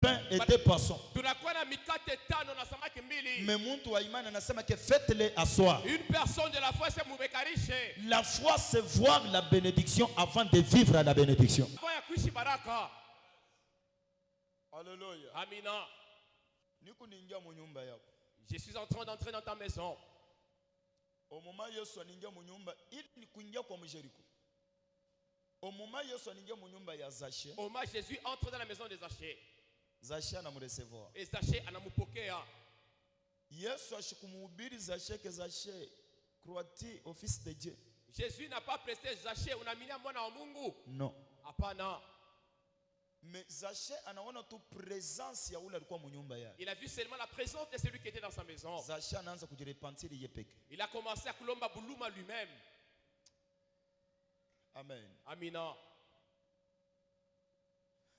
pain et 2 poissons. Tunakuwa na mikate 5 na samaki 2. Mais mtu wa imani anasema que faites-les asseoir. Une personne de la foi c'est mubekarishe. La foi c'est voir la bénédiction avant de vivre à la bénédiction. Foi ya kuishi baraka. Alléluia. Amina. Niko ningia mu nyumba yako. Je suis en train d'entrer dans ta maison. Au moment Yesu aningia mu nyumba, ili ni kuingia kwa Mjeriko. Au moment Yesu aningia mu nyumba ya Zaché. Au moment Jésus entre dans la maison de Zaché. Zaché anamrecevoir. Et Zaché anamupokea. Yesu ashikumuhubiri Zaché que Zaché, crois-tu au Fils de Dieu? Jésus n'a pas pressé Zaché, unaaminia mwana wa Mungu? Non. Hapana. Mais Zaché anaona tu présence ya ule alikuwa mu nyumba yake. Il a vu seulement la présence de celui qui était dans sa maison. Zaché anaanza kujirepentir yeye peke. Il a commencé à kulomba buluma lui-même. Amen. Amina.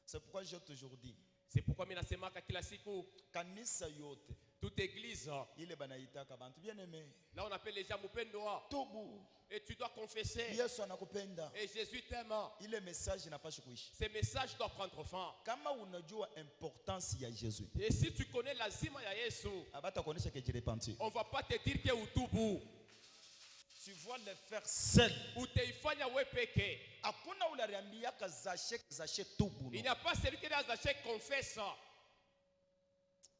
C'est pourquoi j'ai toujours dit. C'est pourquoi mimi nasemaka kila siku Kanisa yote. toute église. Ile banaitaka bantu bien aimé. Là on appelle les gens mupendoa. Tubu. Et tu dois confesser. Yesu anakupenda. Et Jésus t'aime. Ile message inapaswa kuishi. Ces messages doivent prendre fin. Kama unajua importance ya Jésus. Et si tu connais lazima ya Yesu, Abata kuonesha que tu repentis. on va pas te dire que utubu. Tu vois le faire seul. Utaifanya wewe peke. Hakuna ulariambiaka Zaché tubu. Il n'y a pas celui qui est dans Zaché confesse.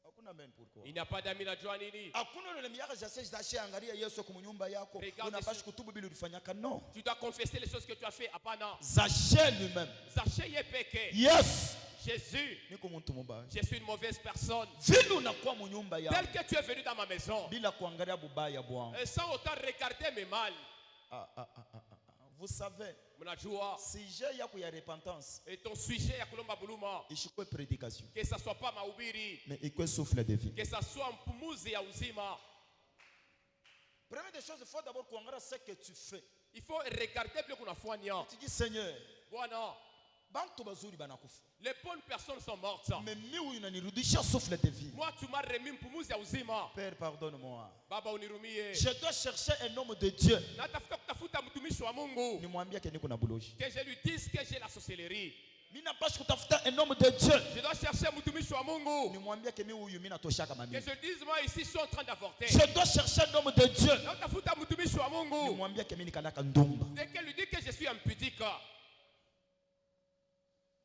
Hakuna men pourquoi. Il n'y a pas d'amis na jua nini. Hakuna ulariambiaka Zaché angalia Yesu kwa nyumba yako. Unapaswa kutubu bila ulifanyaka no. Tu dois confesser les choses que tu as fait. Hapana. Zaché lui-même. Zaché yeye peke. Yes. Jésus, Niko muntu mubaya. je suis une mauvaise personne. Vile unakuwa mu nyumba yako. Tel que tu es venu dans ma maison. Bila kuangalia bubaya bwangu. Et sans autant regarder mes mal. Vous savez, Mnajua. sujet yako ya repentance. Et ton sujet ya kulomba buluma. Ishikwe prédication. Que ça soit pas mahubiri. Mais ikwe souffle de vie. Que ça soit mpumuzi ya uzima. Première des choses, il faut d'abord kuangalia ce que tu fais. Il faut regarder bien qu'on a foigné. Tu dis Seigneur, Bwana, bantu bazuri banakufa. les bonnes personnes sont mortes. Mais mimi unanirudisha souffle de vie. Moi tu m'as remis mpumuzi ya uzima. Père, pardonne-moi. Baba unirumie. Je dois chercher un homme de Dieu. Natafuta kutafuta mtumishi wa Mungu. Nimwambia que niko na buloji. Que je lui dise que j'ai la sorcellerie. Mimi napaswa kutafuta un homme de Dieu. Je dois chercher mtumishi wa Mungu. Nimwambia que mimi huyu mimi natoshaka mami. Que je dise moi ici je suis en train d'avorter. Je dois chercher un homme de Dieu. Natafuta mtumishi wa Mungu. Nimwambia que mimi nikalaka ndumba. Dès qu'elle lui dit que je suis impudique.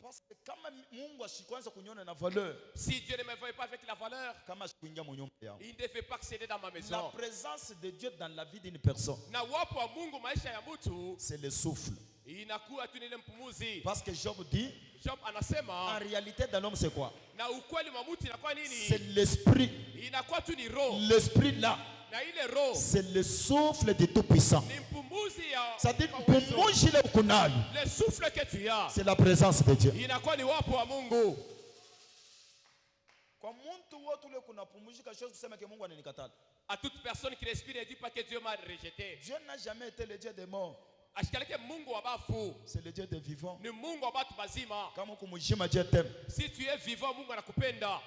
Parce que kama Mungu ashikwanza kunyona na valeur. Si Dieu ne me voyait pas avec la valeur, Kama ashikuingia mu nyumba yao. il ne devait pas accéder dans ma La maison. présence de Dieu dans la vie d'une personne, Na wapo wa Mungu maisha ya mtu c'est le souffle. inakuwa tu ni ile mpumuzi. Parce que Job dit, Job en anasema réalité dans l'homme c'est quoi? na ukweli wa mtu inakuwa C'est nini? l'esprit. Inakuwa tu ni roho. L'esprit là, Na ile roho c'est le souffle du Tout-Puissant. ni mpumuzi ya Ça dit, kwa uwezo. pumuji le kunayo, Le souffle que tu as c'est la présence de Dieu. inakuwa ni wapo wa Mungu. Kwa mtu wote ule kuna pumujika chose kusema que Mungu ananikatala. À toute personne qui respire ne dit pas que Dieu m'a rejeté. Dieu n'a jamais été le Dieu des morts. Ashikaleke Mungu wa bafu C'est le Dieu des vivants. ni Mungu wa batu bazima. Kama kumujima Dieu t'aime. Si tu es vivant, Mungu anakupenda.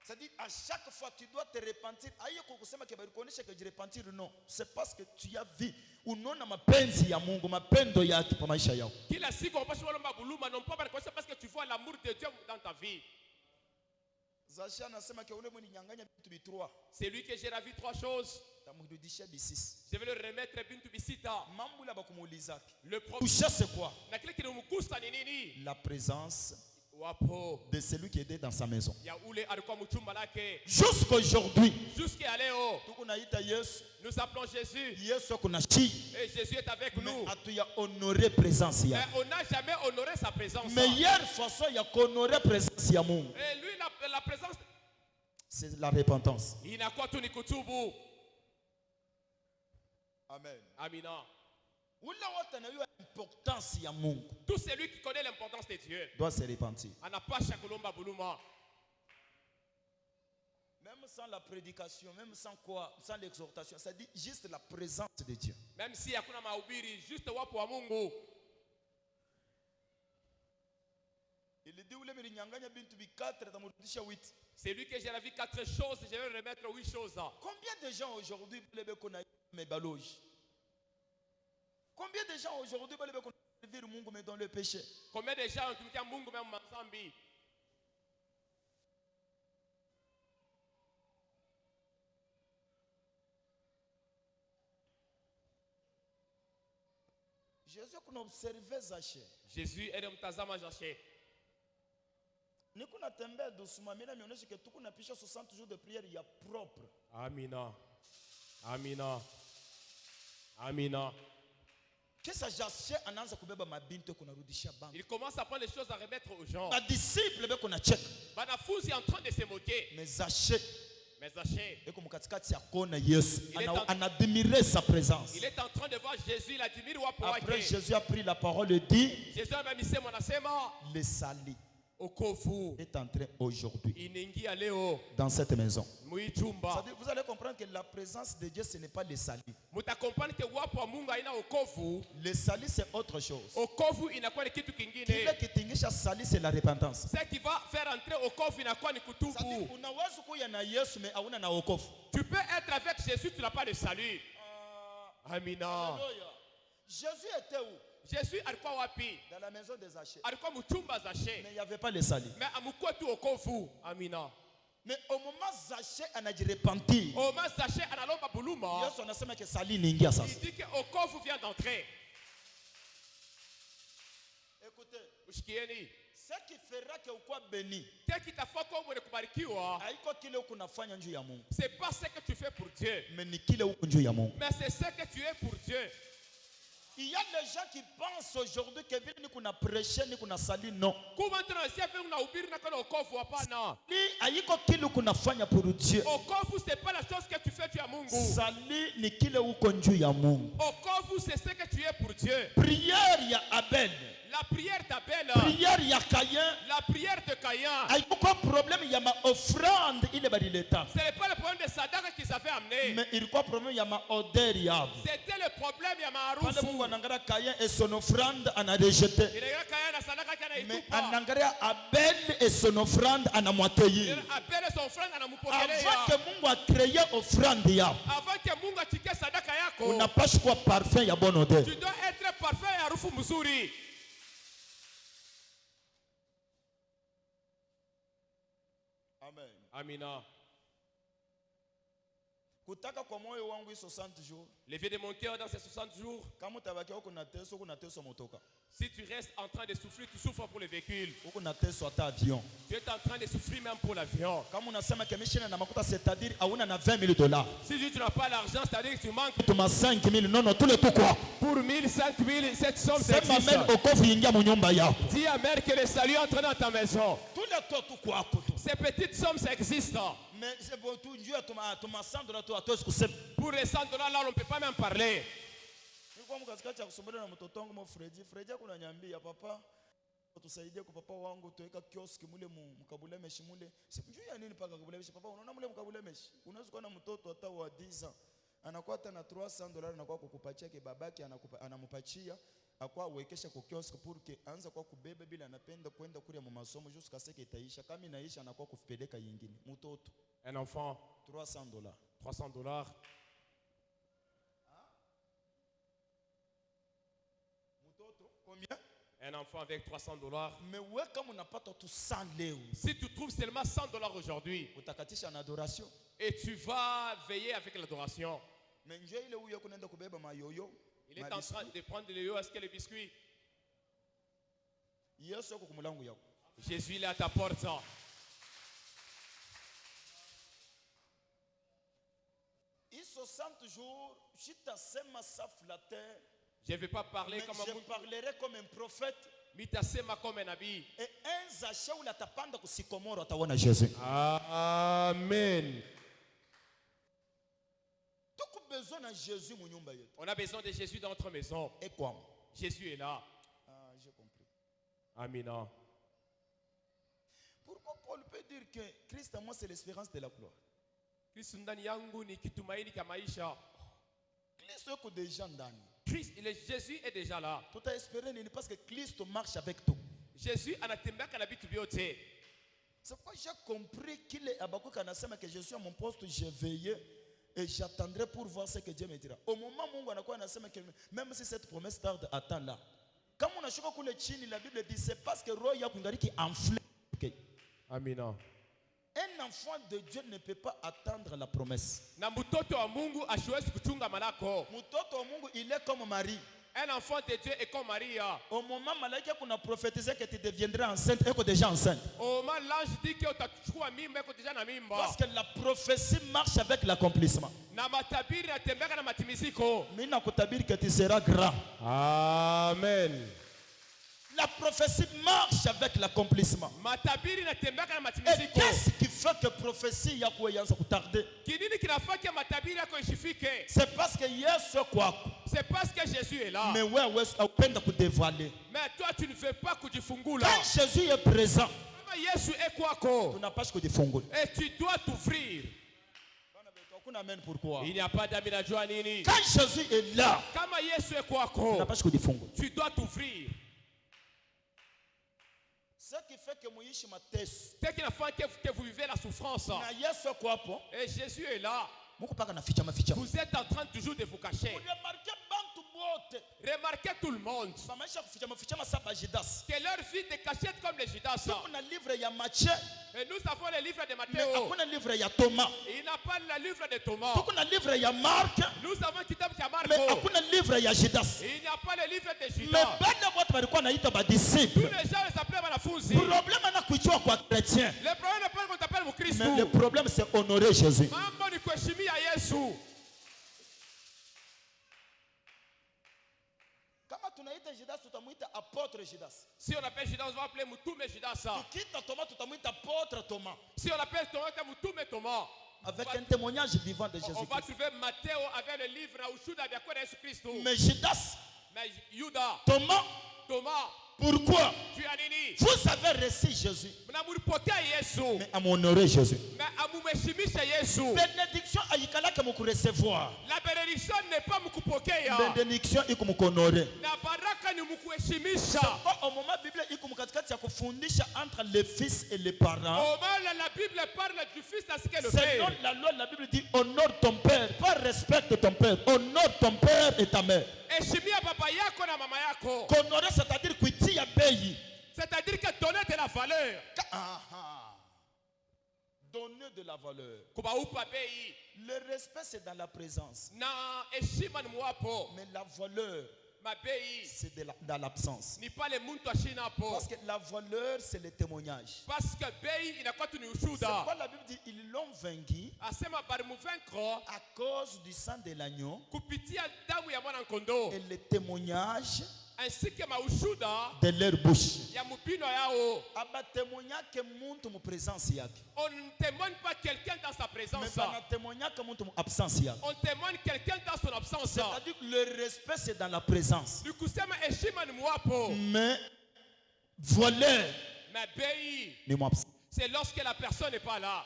C'est-à-dire, à chaque fois, tu dois te repentir. Aïe, kusema que barikonesha que je repentir non. C'est parce que tu as vu. Unaona mapenzi ya Mungu, mapendo yake kwa maisha yako. Kila siku unapaswa kuomba buluma non pas parce que tu vois l'amour de Dieu dans ta vie. Zaché anasema que ule mwenye nyanganya vitu bitwa. C'est lui que j'ai ravi 3 choses. Tamrudishia bisisi. Je vais le remettre bintu bisita. Mambo la bakumuulizaki. Le problème Toucher c'est quoi? na kile kinamgusa ni nini? La présence Wapo de celui qui était dans sa maison. ya ule alikuwa mchumba lake. Jusqu'aujourd'hui, Jusqu'à leo tukunaita Yesu. nous appelons Jésus Yesu kuna chi. et Jésus est avec Mais nous. atuya honoré présence ya. Mais on n'a jamais honoré sa présence. Meilleure façon ya honorer présence ya Mungu, Et lui la présence c'est la repentance. inakuwa tu ni kutubu. Amen. Amina. Ule wote anayua importance ya Mungu Tout celui qui connaît l'importance de Dieu doit se repentir. anapasha kulomba buluma. Même sans la prédication, même sans quoi, sans l'exhortation, ça dit juste la présence de Dieu. Même si hakuna mahubiri, juste wapo wa Mungu. Il dit ule mlinyanganya bintu bi 4 tamurudisha 8. C'est lui que j'ai la vie 4 choses, je vais remettre 8 choses. Combien de gens aujourd'hui peuvent connaître mes baloges? Combien de gens aujourd'hui peuvent servir Mungu mais dans le péché? Combien de gens ont tumikia Mungu même mazambi? Jésus kuna observe Zaché. Jésus anamtazama Zache. Niko natembea doucement, mimi naonyesha que tuko napisha 60 jours de prière ya propre. Amina. Amina. Amina. Kesa Zaché anaanza kubeba mabintu kunarudishia bank. Il commence à prendre les choses à remettre aux gens. Ba disciple beko na check. Banafunzi est en train de se moquer. Mais Zaché Mais Zaché, eko mkatikati ya kona Yesu. Il est en- Anadmirer sa présence. il est en train de voir Jésus, il admire wapo Après wake. Jésus a pris la parole et dit Jésus amesema anasema le salut okovu est entré aujourd'hui inaingia leo dans cette maison. muichumba. C'est-à-dire, vous allez comprendre que la présence de Dieu ce n'est pas le salut. Mutakompani ke wapo wa Mungu haina okovu. Le salut c'est autre chose. Okovu inakuwa ni kitu Kile kingine. kitingisha salut c'est la repentance. Ce qui va faire entrer okovu inakuwa ni C'est-à-dire, kutubu. unaweza kuya na Yesu mais hauna na wokovu. Tu peux être avec Jésus, tu n'as pas de salut. Amina. Alléluia. Jésus était où? Jésus alikuwa wapi? Dans la maison des Zachée. Alikuwa mchumba Mais Zache. il n'y avait pas le salut. Mais amukua tu okovu. Amina. Mais au moment Zachée anajirepentir, Oma Zache analomba buluma. Yesu anasema que salut inaingia Il sasa. dit que okovu vient d'entrer. Écoutez, Ushikieni. ce qui fera que ukwa béni, Kile kitafaa kuwa mwenye kubarikiwa, haiko kile uko nafanya njuu ya Mungu, c'est pas ce que tu fais pour Dieu, mais ni kile uko njuu ya Mungu. mais c'est ce que tu es pour Dieu. Il y a des gens qui pensent aujourd'hui que vile niko na prêcher niko na salut, non. Kuma mtu anasikia vile unahubiri na kana okovu, hapana. Ni haiko kile uko nafanya pour Dieu. Okovu c'est pas la chose que tu fais tu ya Mungu. Salut ni kile uko njuu ya Mungu. Okovu c'est ce que tu es pour Dieu. Prière ya Abel, La prière d'Abel, prière ya Caïn, la prière de Caïn, haiko problème ya ma offrande ile balileta. ce n'est pas le problème de Sadaka qu'ils avaient amené. Mais ilikuwa problème ya ma odeur ya. C'était le problème ya Pale maarufu. Mungu anaangalia Caïn et son offrande anarejeté. Inaingia Caïn na Sadaka yake Mais anaitupa. anaangalia Abel et son offrande anamwateye. Abel son frère Avant anamupokelea. que Mungu a créé offrande ya, Avant que Mungu achike sadaka yako, unapaswa kuwa parfum ya bonne odeur. tu dois être parfait ya harufu mzuri. Amen. Amina. Kutaka kwa moyo wangu hii 60 jours, Levier de mon cœur dans ces 60 jours. kama utabakia huko na teso motoka. Si tu restes en train de souffrir, tu souffres pour le véhicule. Huko na teso hata avion. Tu es en train de souffrir même pour l'avion. Kama unasema kemishina na makuta, c'est-à-dire hauna na 20 000 dollars. Si tu n'as pas l'argent, c'est-à-dire que tu manques Tuma 5 000, non, non, tous les tout quoi. pour 1000, 5000, cette somme Sema existe. amen okovu ingia mu nyumba yako. Dis Amen que le salut entre dans ta maison. Tous les tout quoi tu. Ces petites sommes, ça existe. Mais c'est bon tout Dieu tuma 100 dollars tu atoes kusema. Pour les 100 $, là, on ne peut pas même parler. Nilikuwa mkatikati ya kusombana na mtoto wangu mo Fredi. Fredi akunanyambia papa tusaidie kwa papa wangu tuweka kioski mule mkabule meshi mule. Sijui ya nini paka kabule meshi papa unaona mule mkabule meshi. Unaweza kuwa na mtoto hata wa 10 ans. Anakuwa hata na 300 dollars anakuwa kukupatia ke babake anampachia akwa uwekesha kwa kioski pour que anza kwa kubebe bila anapenda kwenda kule mu masomo jusqu'à ce que itaisha. Kama inaisha anakuwa kufipeleka yingine. Mtoto Un enfant, 300 dollars. 300 $. Mtoto combien? Un enfant avec 300 $. Mais wewe kama unapata tu 100 leo Si tu trouves seulement 100 $ aujourd'hui, utakatisha na adoration. et tu vas veiller avec l'adoration. Mais njoo ile huyo kunaenda kubeba mayoyo. Il est en train de prendre le yo, est-ce que le biscuit? Yesu yuko kumulangu yako. Jésus il est à ta porte. Hii 60 jours, jitasema sa flatteur. Je ne vais pas parler Mais comme je un parlerai comme un prophète. mitasema comme un habit. Et un Zaché où la tapanda kusikomoro ataona Jésus. Amen. Tuko besoin na Jésus mu nyumba yetu. On a besoin de Jésus dans notre maison. Et quoi? Jésus est là. Ah, j'ai compris. Amina. Pourquoi Paul peut dire que Christ en moi c'est l'espérance de la gloire? Kristo ndani yangu ni kitumaini cha maisha. Christ yuko déjà ndani. Jésus est déjà là. Tuta espérer nini parce que Christ marche avec toi. Jésus anatembea na vitu vyote. C'est pourquoi j'ai compris qu'il est Habakkuk anasema que je suis à mon poste, je veille et j'attendrai pour voir ce que Dieu me dira. Au moment Mungu anakuwa anasema que même si cette promesse tarde, attends là. Kama unashuka kule chini, la Bible dit c'est parce que roho yako ngariki enflé. Okay. Amina. Un enfant de Dieu ne peut pas attendre la promesse. Na mtoto wa Mungu asiwezi kuchunga malako. Mtoto wa Mungu il est comme Marie. Un enfant de Dieu est comme Maria. Au moment malaika kuna prophétisé que tu deviendrais enceinte, et que déjà enceinte. Au moment l'ange dit que utachukua mimba iko déjà na mimba. Parce que la prophétie marche avec l'accomplissement. Na matabiri natembea na matimiziko. Mimi nakutabiri que tu seras grand. Amen. La prophétie marche avec l'accomplissement. Matabiri natembea na Et matimiziko. qu'est-ce qui fait que prophétie yako ianze kutarder? Kinini kinafanya matabiri yako ishifike? C'est parce que Yesu kwako. C'est parce que Jésus est là. Mais wewe upenda kudévoiler. Mais toi tu ne veux pas kujifungula. Quand Jésus est présent, Kama Yesu est kwako. tunapaswa kujifungula. Et tu dois t'ouvrir. Hakuna amen pourquoi? Il n'y a pas d'amis najua nini. Quand Jésus est là, Kama Yesu est kwako. tunapaswa kujifungula. Tu dois t'ouvrir. Ce qui fait que muishi mateso. C'est qu'il a fait que vous vivez la souffrance. Na Yesu kwapo, Et Jésus est là. muko paka na ficha maficha. Vous êtes en train toujours de vous cacher. Remarquez bantu bote. Remarquez tout le monde. Bamaisha kuficha maficha masaba Judas. Que leur vie de cachette comme les Judas. Kuna livre ya Matthieu, Et nous avons le livre de mais Matthieu. hakuna livre ya Thomas. Il n'a pas le livre de Thomas. Kuna livre ya Marc, Nous avons le kitab de mais Marco. hakuna livre ya Judas. Il n'y a pas le livre de Mais Judas. bana wote walikuwa naita ba disciple. Tous les gens les appellent wanafunzi. Problème na kuitwa kwa chrétien. Le problème n'est pas qu'on t'appelle Mkristo. Mais le problème c'est honorer Jésus. Mambo ni kuheshimia Yesu. Kama tunaita Judas tutamuita apôtre Judas. Si on appelle Judas, on va appeler Mutume Judas. Tukita Thomas tutamuita apôtre Thomas. Si on appelle Thomas, Mutume Thomas. Avec un témoignage vivant de On va Jésus-Christ. trouver Matteo avec le livre à Ushuda de Jésus Christ. Mais Judas, Mais Judas, Thomas, Thomas, pourquoi? tu as nini? Vous avez reçu Jésus, Mnamulipokea Yesu. mais à honorer Jésus. Mais amumheshimisha Yesu. Bénédiction ayikalaka muku recevoir. La bénédiction n'est pas mkupokea. Bénédiction iko muku honorer. Na baraka ni mkuheshimisha. Au moment Bible iko mukatikati ya kufundisha entre les fils et les parents. Au moment la Bible parle du fils ainsi que le Selon père. la loi, la Bible dit honore ton père, pas respecte ton père. Honore ton père et ta mère. Heshimia baba yako na mama yako. Qu'honorer, c'est-à-dire kuitia bei. C'est-à-dire que donner de la valeur. Donner de la valeur. Kubaupa bei. Le respect, c'est dans la présence. Na heshima ni mwapo. Mais la valeur, Mabei c'est dans l'absence. ni pale muntu ashina hapo. Parce que la valeur, c'est le témoignage. Parce que bei inakuwa tu ni C'est ushuda. pourquoi la Bible dit ils l'ont vaincu Asema balimuvaincre à cause du sang de l'agneau kupitia damu ya mwana kondoo et le témoignage ainsi que maushuda de leur bouche. ya mupino yao. Aba témoigna que muntu mu présence yake. On ne témoigne pas quelqu'un dans sa Mais présence. bana témoigna que muntu mu absence yake. On témoigne quelqu'un dans son absence. C'est-à-dire que le respect c'est dans la présence. Du kusema heshima ni mwapo. Mais voler Mais bei ni mu absence. c'est lorsque la personne n'est pas là.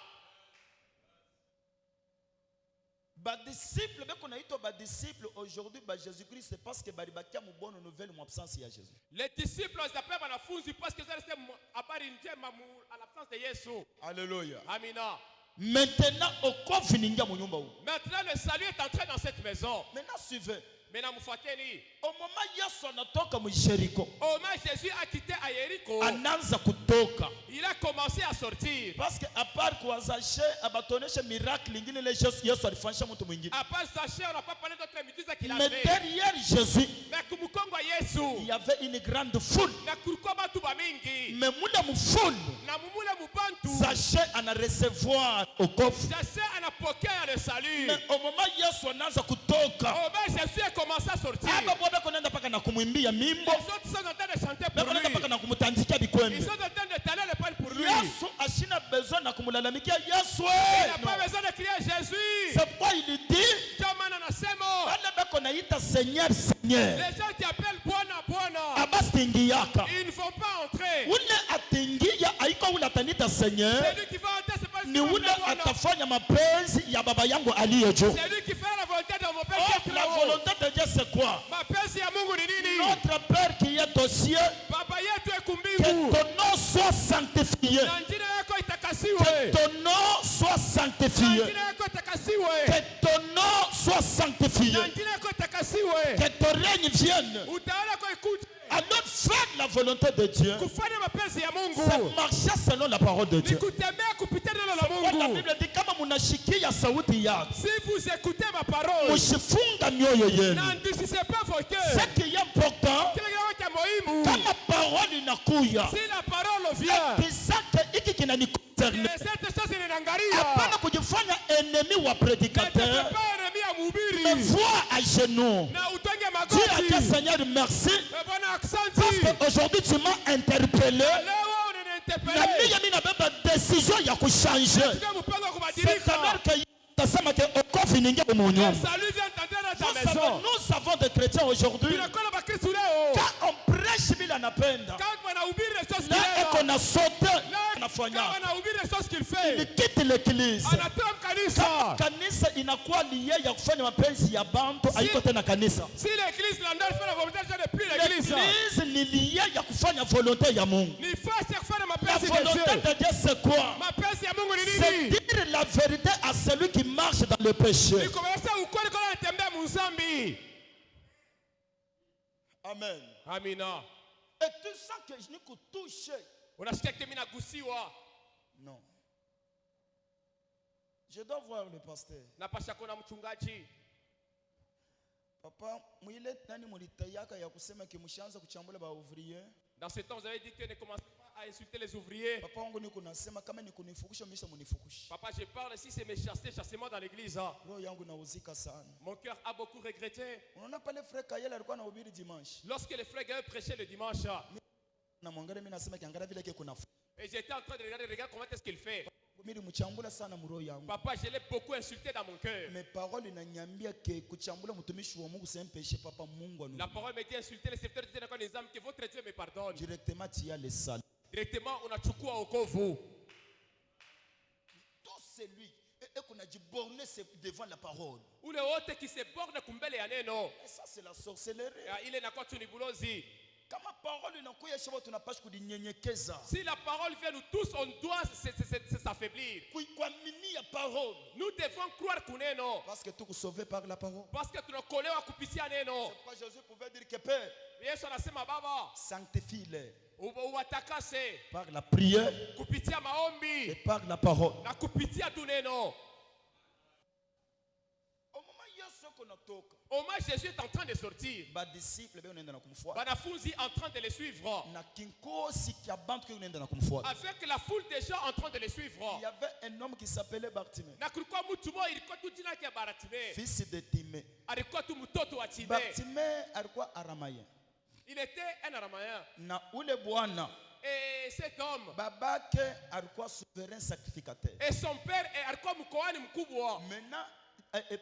Ba disciple beko naitwa ba disciple aujourd'hui ba Jésus-Christ c'est parce que bali bakia mu bonne nouvelle mu absence ya Jésus. Les disciples on s'appelle wanafunzi parce que ça c'est habari njema à l'absence de Yesu. Alléluia. Amina. Maintenant okofi ningia mu nyumba huu. Maintenant le salut est entré dans cette maison. Maintenant suivez. Maintenant mufuateni. Au moment Yesu anatoka mu Jericho, Au moment Jésus a quitté à Jéricho, anaanza kutoka. il a commencé à sortir. Parce que à part kuwazashe abatoneshe miracle ingine ile Yesu alifanyisha mtu mwingine. À part sachet, on n'a pas parlé d'autres miracles qu'il a Mais fait. derrière Jésus, Mais kumukongo Yesu. il y avait une grande foule. Na kulikuwa watu bamingi. Mais mule mu foule, Na mumule mubantu. sachet ana recevoir au coffre. Sachet anapokea le salut. Mais au moment Yesu anaanza kutoka, Au moment Jésus a commencé à sortir. aba bwana konaenda paka na kumwimbia mimbo, Les autres sont en train de chanter pour konaenda paka lui. na kumtandikia Ils bikwembe. sont en train de taler le pain pour lui. Yesu ashina besoin na kumulalamikia Yesu. Il n'a pas besoin de crier Jésus. C'est pourquoi il dit, Jamani anasema. wale beko naita Seigneur Seigneur, Les gens qui appellent Bwana Bwana. abastingiaka. Ils ne vont pas entrer. Ule atingia haiko ule atanita Seigneur, C'est lui qui va entrer, c'est pas ni lui qui ule va Bwana. atafanya mapenzi ya baba yangu aliye juu. C'est lui qui fait la volonté de mon Père Oh, qui est la là-haut. volonté de Dieu c'est quoi? Mapenzi ya Mungu ni nini? Notre Père qui est aux cieux, Baba yetu que ekumbingu. ton nom soit sanctifié. Na jina yako Que itakasiwe. ton nom soit Na sanctifié. jina yako itakasiwe. Que ton nom soit sanctifié. Na jina yako itakasiwe. Que ton règne vienne. Utawala wako ikuje. Alors faire la volonté de Dieu, Kufanya mapenzi ya c'est Mungu. marcher selon la parole de Ni Dieu. kutembea kupitia neno la La Mungu. Bible dit kama munashikia sauti yake, Si vous écoutez ma parole, mushifunga mioyo yenu. n'endurcissez pas vos cœurs. Ce qui est important, Kile kitu muhimu, kama parole inakuya, si la parole vient, kisaka hiki kinanikonzerne. cette chose inaangalia. Hapana kujifanya ennemi wa Ne te prédicateur, fais pas ennemi ya mhubiri. mais vois à genoux. Na utonge Dis à Dieu, magoti. Seigneur, merci, Bwana parce aksanti. qu'aujourd'hui tu m'as interpellé. Leo Na unaniinterpelle. mimi yami nabeba decision ya kuchanger. Tuka mpango wa C'est kubadilika. alors que tasema ke okofi ningia Le munyumba. salut vient t'entrer dans ta Nous maison. savons des chrétiens aujourd'hui, Tunakuwa na bakristo leo. quand on prêche bila napenda, Kama wanahubiri les choses là qu'il eko fait. na sauté, Kama anafanya. wanahubiri les choses qu'il Il fait. quitte l'église. Anatoa kanisa. Kanisa inakuwa liye ya kufanya mapenzi ya bantu, haiko tena kanisa. Si l'église l'endort fait la volonté de Dieu depuis l'église. L'église ni liye ya kufanya volonté ya Mungu. Ni fasi ya kufanya La mapenzi ya volonté Dieu. de Dieu c'est quoi? Mapenzi ya Mungu ni C'est nini? dire la vérité à celui qui marche dans le péché. Ni kuonyesha ukweli kwa anatembea muzambi. Amen. Amina. Et tu sens que je n'ai que touché. Unasikia kama nagusiwa. Non. Je dois voir le pasteur. Napasha kuona mchungaji. Papa, mwile nani mulitayaka ya kusema kimushanza kuchambula ba ouvrier. Dans ce temps, vous avez dit que ne commencez pas à insulter les ouvriers. Papa wangu niko nasema kama ni kunifukisha mimi munifukushi. Papa, je parle si c'est mes chasser, chassez-moi dans l'église. Hein. Roho yangu nauzika sana. Mon cœur a beaucoup regretté. Unaona pale frère Kayela alikuwa anahubiri dimanche. Lorsque les frères Gaël prêchaient le dimanche, Na mwangalia mimi nasema kiangalia vile yake kuna. et j'étais en train de regarder comment est-ce qu'il fait. Mimi mchambula sana mroho yangu. Papa, je l'ai beaucoup insulté dans mon cœur. Mes paroles inaniambia ke kuchambula mtumishi wa Mungu c'est un péché papa Mungu anu. La parole me dit insulter les serviteurs de Dieu dans les âmes, que votre Dieu me pardonne. Directement tu as les salles. Directement, on a chukua okovu. Tout celui et qu'on a dit borné devant la parole. Ule wote qui se borne kumbele ya neno. Et ça c'est la sorcellerie. Ile inakuwa tu ni bulozi. Kama parole inakuya shaba tunapaswa kudinyenyekeza. Si la parole vient, nous tous, on doit s'affaiblir. Kuaminia parole. Nous devons croire kuneno. Parce que tu es sauvé par la parole. Parce que tunakolewa kupitia neno. C'est pourquoi Jésus pouvait dire que Père, Yesu anasema baba, sanctifie-les uwatakase par la prière kupitia et maombi par la parole. na kupitia tu neno. Au moment Yesu konatoka, Au moins Jésus est en train de sortir. ba disciple be unaenda na kumfuata. Banafunzi en train de les suivre. Na kinkosi kia bantu ke unaenda na kumfuata. Avec la foule des gens en train de les suivre. Il y avait un homme qui s'appelait Bartimée, Na kulikuwa mtu mmoja ilikuwa tu jina yake Baratime. fils de Timée. Alikuwa tu mtoto wa Time. Bartimée alikuwa aramayen. Il était un Aramayen. Na ule bwana Et cet homme babake alikuwa souverain sacrificateur. et son père alikuwa mkoani mkubwa. Maintenant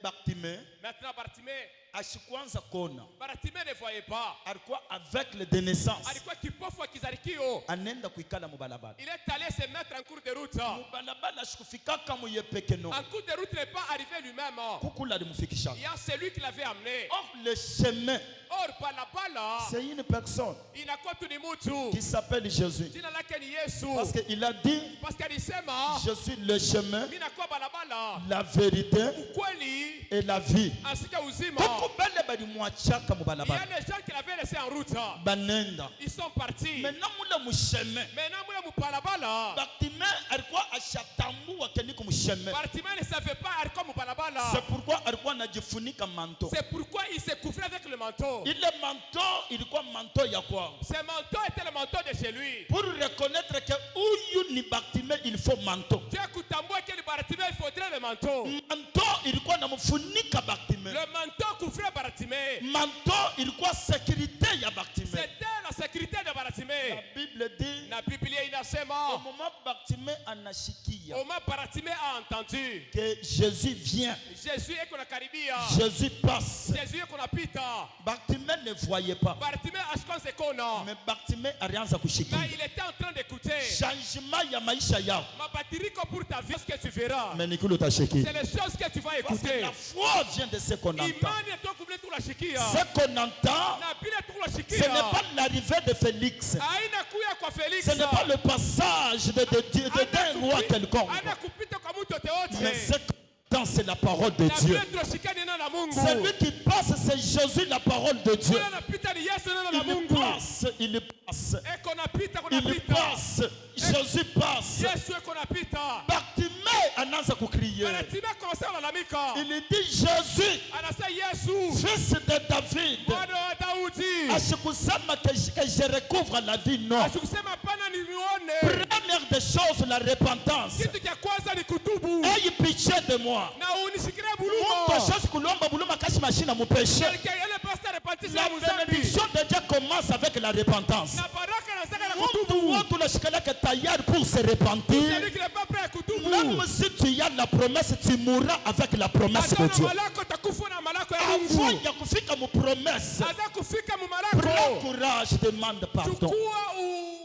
Bartimée Maintenant Baratime, ashikwanza kona. Baratime ne voyait pas. Alikuwa aveugle de naissance. Alikuwa kipofu wa kizarikio. Anenda kuikala mubalabala. Il est allé se mettre en cours de route. Mubalabala ashikufikaka muyepeke no. En cours de route, il n'est pas arrivé lui-même. Kukula limufikisha. Il y a celui qui l'avait amené. Or le chemin, Or, balabala, c'est une personne inakuwa tu ni mtu. qui s'appelle Jésus. Jina lake ni Yesu. Parce qu'il a dit, Parce qu'alisema, je suis le chemin, mimi nakuwa balabala, la vérité ukweli, et la vie. asika uzima. Kuku bale balimwachaka Il y a mubalabala. des gens qui l'avaient laissé en route. Banenda. Ils sont partis. Maintenant mule muchemin. Maintenant, mule mubalabala. Bartimée alikuwa ashatambua keniko muchemin. Bartimée ne savait pas alikuwa mubalabala. C'est pourquoi alikuwa anajifunika manto. C'est pourquoi il s'est couvert avec le manteau. Ile manto ilikuwa manto ya kwao. Ce manteau était le manteau de chez lui. Pour reconnaître que huyu ni Bartimée, il faut manto. Dieu kutambua que le Bartimée, il faudrait le manteau. Manto ilikuwa namfunika Bartimée. Le manteau couvrait Bartimée. Manto ilikuwa sécurité ya Bartimée. C'était la sécurité de La Bartimée. Bible dit, La Biblia au inasema, moment Bartimée anashikia au moment Bartimée a entendu, que Jésus vient, Jésus est qu'on a karibia. Jésus passe. Jésus est qu'on a pita. Bartimée ne voyait pas, Bartimée ashkon se kona. mais Bartimée alianza kushikia. Mais il était en train d'écouter. Changement ya maisha yao. Ma batterie pour ta vie, ce que tu verras. Mais nikulu utashiki. C'est les choses que tu vas Parce que écouter. la foi vient de ce qu'on entend. Imani est donc oublié tout la chikia. Ce qu'on entend, Na bila tout la ce chikia. n'est pas l'arrivée de Félix. Haina kuya kwa Felix. Ce n'est pas le passage d'un roi quelconque. Ana kupita kwa mtu yote Mais wote. ce qu'on entend, c'est la parole de Na Dieu. bila tunashika neno la Mungu. Celui qui passe, c'est Jésus, la parole de Dieu. Kuna napita ni Yesu neno la Il Mungu. passe, il passe. Eko napita kuna Il pita. passe. Jésus passe. Yesu eko napita. Bartimée ananza akaanza kucrier. Bartimée commençait à lalamika. Il dit Jésus, Anasema Yesu, fils de David, mwana wa Daudi. asikusema que je recouvre la vie, non. Asikusema hapana nione. Première des choses, la repentance. Kitu cha kwanza ni kutubu. Aie pitié de moi. Na unishikilie Mtu buluma. ashasi kulomba buluma kasi mashina mu péché. Ele pasta repentir La ya muzambi. bénédiction de Dieu commence avec la repentance. Na baraka na zaka na Mtu kutubu. wote unashikalaka tayari pour se repentir. Celui qui n'est pas prêt à kutubu. Même si tu as la promesse, tu mourras avec la promesse de Dieu. Malako takufa na malako ya Avant Mungu. ya kufika mu promesse, Aza kufika mu prends malako. courage, demande pardon. Chukua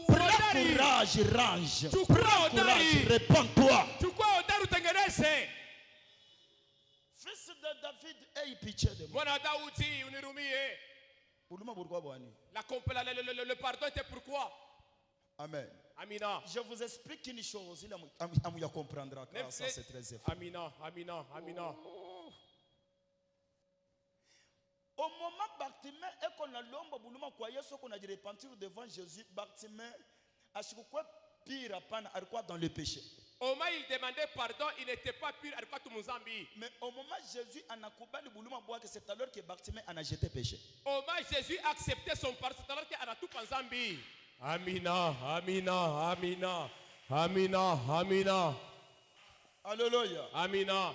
Prends uhodari. courage, range. Chukua Prends courage, hodari. répands-toi. Chukua hodari utengeneze. Fils de David, aie pitié de moi. Mwana wa Daudi unirumie. Buluma pourquoi bwani? Le pardon était pourquoi? Amen. Amina. Je vous explique une chose, il a comprendra car ça c'est très effort. Amina, Amina, Amina. Au moment Bartimée et qu'on a l'ombre buluma kwa Yesu qu'on a dit repentir devant Jésus, Bartimée a ce quoi pire à pan alikuwa dans le péché. Au moment il demandait pardon, il n'était pas pur alikuwa tumuzambi. Mais au moment Jésus anakubali buluma bwake, c'est alors que Bartimée en a jeté péché. Au moment Jésus acceptait son pardon, c'est alors qu'il a tout panzambi. Amina, Amina, Amina, Amina, Amina. Alléluia. Amina.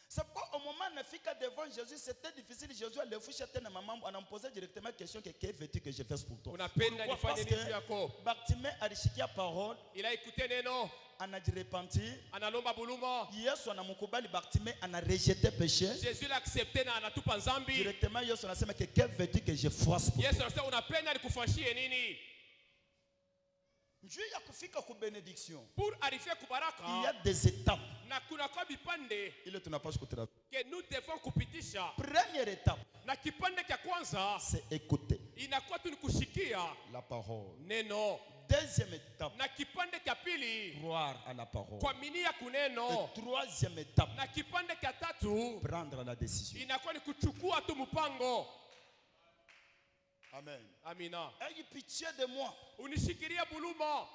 C'est pourquoi au moment où on fika devant Jésus, c'était difficile. Jésus a levé chez ma maman, on a posé directement la question que veux-tu que je fasse pour toi? Pourquoi? Parce que Bartimée a reçu la parole. Il a écouté Neno. On a dit repentir. Analomba buluma. Yesu anamukubali Bartimée, on a rejeté péché. Jésus l'a accepté na tout panzambi. Directement Yesu anasema que veux-tu que je fasse pour toi? Yesu anasema unapenda nikufanyie nini? Njoo ya kufika ku bénédiction. Pour arriver kubaraka. Il y a des étapes. Na kuna kwa bipande. Ile tunapaswa kutraverser. Que nous devons kupitisha. Première étape. Na kipande cha kwanza. C'est écouter. Inakuwa tu nikushikia. La parole. Neno. Deuxième étape. Na kipande cha pili. Croire à la parole. Kuaminia kuneno. Et troisième étape. Na kipande cha tatu. Prendre la décision. Inakuwa ni kuchukua tu mpango. Amen. Amina. Ayez pitié de moi. Unishikirie buluma.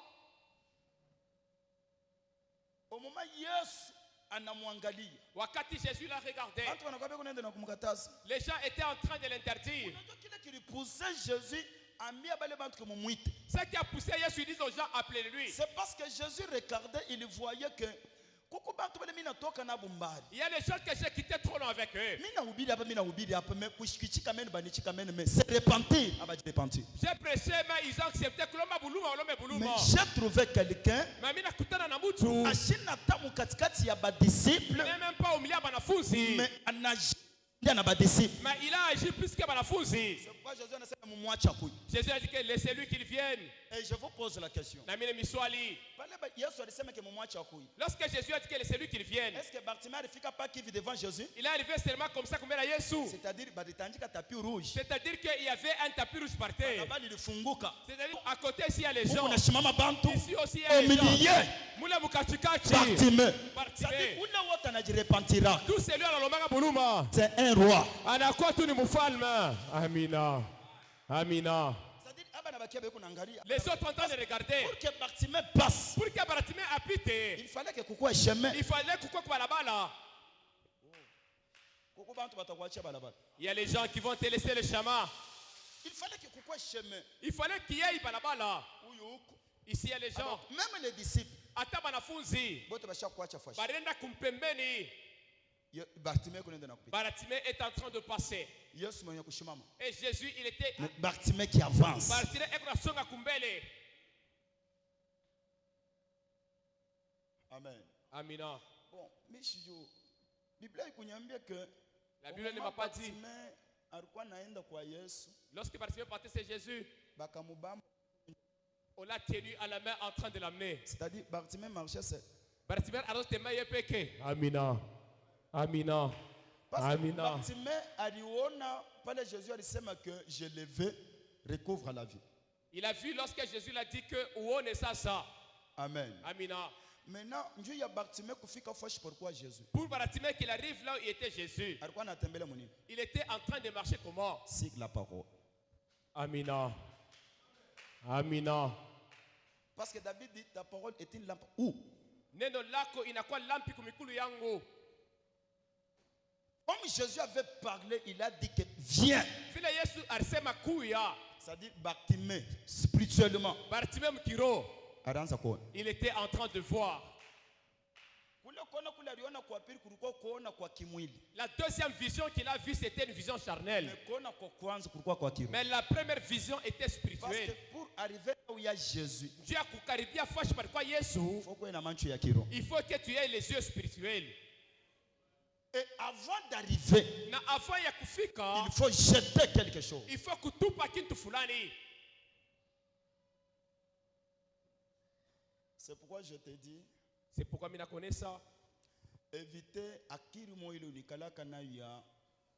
Au moment Yesu anamwangalia. Wakati Jésus l'a regardé. Watu wanakwambia kunaenda na kumkataza. Les gens étaient en train de l'interdire. Unajua kile kilipoussait Jésus ambia bale bantu que mumuite. Ce qui a poussé Jésus, il dit aux gens, appelez-lui. C'est parce que Jésus regardait, il voyait que kuku bantu bale mina toka na bumbari. Il y a des gens que j'ai quitté trop long avec eux. Mina ubiri hapa mais kushikika menu banichika menu mais c'est repentir. Aba repentir. J'ai prêché mais ils ont accepté que l'homme buluma l'homme buluma. Mais j'ai trouvé quelqu'un. Mais mina kutana na mtu. Ashina tamu katikati ya ba disciples. Même pas au milieu ya banafunzi. Mais anaji na ba disciples. Mais il a agi plus que banafunzi. C'est pourquoi Jésus anasema mumwacha kuja. Jésus a dit que laissez-lui qu'il vienne. Et je vous pose la question. Na mimi miswali. Yesu alisema que mumwacha kuja. Lorsque Jésus a dit que laissez-lui qu'il vienne. Est-ce que Bartimée alifika pas qui vit devant Jésus? Il est arrivé seulement comme ça comme à Jésus. C'est-à-dire balitandika tapis rouge. C'est-à-dire qu'il y avait un tapis rouge par terre. Là-bas ilifunguka. C'est-à-dire à côté ici il y a les gens. Unasimama bantu. Ici aussi il y Au a les gens. milieu. Mula mukachikachi. Bartimée. Bartimée. Ule wote anajirepentira. Tout celui à la buluma. C'est un roi. Anakuwa tu ni mfalme. Amina. Amina. C'est-à-dire aba nabakia beko naangalia. Les autres en train de regarder. Pour que Bartimée passe. Pour que Bartimée apite. Il fallait que kukuwe chemin. Il fallait kukua kwa balabala. Kuku bantu batakuachia balabala. Il y a les gens qui vont te laisser le chemin. Il fallait que kukuwe chemin. Il fallait qu'il y ait balabala. Uyuko. Ici il y a les gens. Alors, même les disciples. Hata banafunzi. Bote bashakuacha fashi. Barenda kumpembeni. Bartimée kunenda na kupita. Bartimée est en train de passer. Yesu mwenye kushimama. Et Jésus il était. Bartimée qui avance. Bartimée est kunasonga kumbele. Amen. Amina. Bon, mishijo. Biblia ikunyambia que la Bible ne m'a pas dit. Bartimée alikuwa naenda kwa Yesu. Lorsque Bartimée partait c'est Jésus. Bakamubamba. On l'a tenu à la main en train de l'amener. C'est-à-dire Bartimée marchait seul. Bartimée alors te maye peke. Amina. Amina. Parce Amina. que Bartimée aliona pale Jésus alisema que je le veux recouvre la vie. Il a vu lorsque Jésus l'a dit que uone sasa. Amen. Amina. Maintenant, Dieu y a Bartimée kufika fashi pourquoi Jésus. Pour Bartimée qu'il arrive là où il était Jésus. Alikuwa anatembea mwenyewe. Il était en train de marcher comment? Sigue la parole. Amina. Amina. Parce que David dit ta parole est une lampe où? Neno lako inakuwa lampi kumikulu yangu. Comme Jésus avait parlé, il a dit que viens. Vile Yesu alisema kuya. C'est-à-dire Bartimée, spirituellement. Bartimée mkiro. Aranza kuona. Il était en train de voir. La deuxième vision qu'il a vue, c'était une vision charnelle. Mais la première vision était Parce spirituelle. que pour arriver là où il y a Jésus, Dieu a kukaribia fashi palikuwa Yesu. il faut qu'il y ait un manche ya kiroho. Il faut que tu aies les yeux spirituels. Et avant d'arriver, Na avant ya kufika, il faut jeter quelque chose. il faut kutupa kintu fulani. C'est pourquoi je te dis, C'est pourquoi mina connais ça. éviter akiri mo ile unikalaka na ya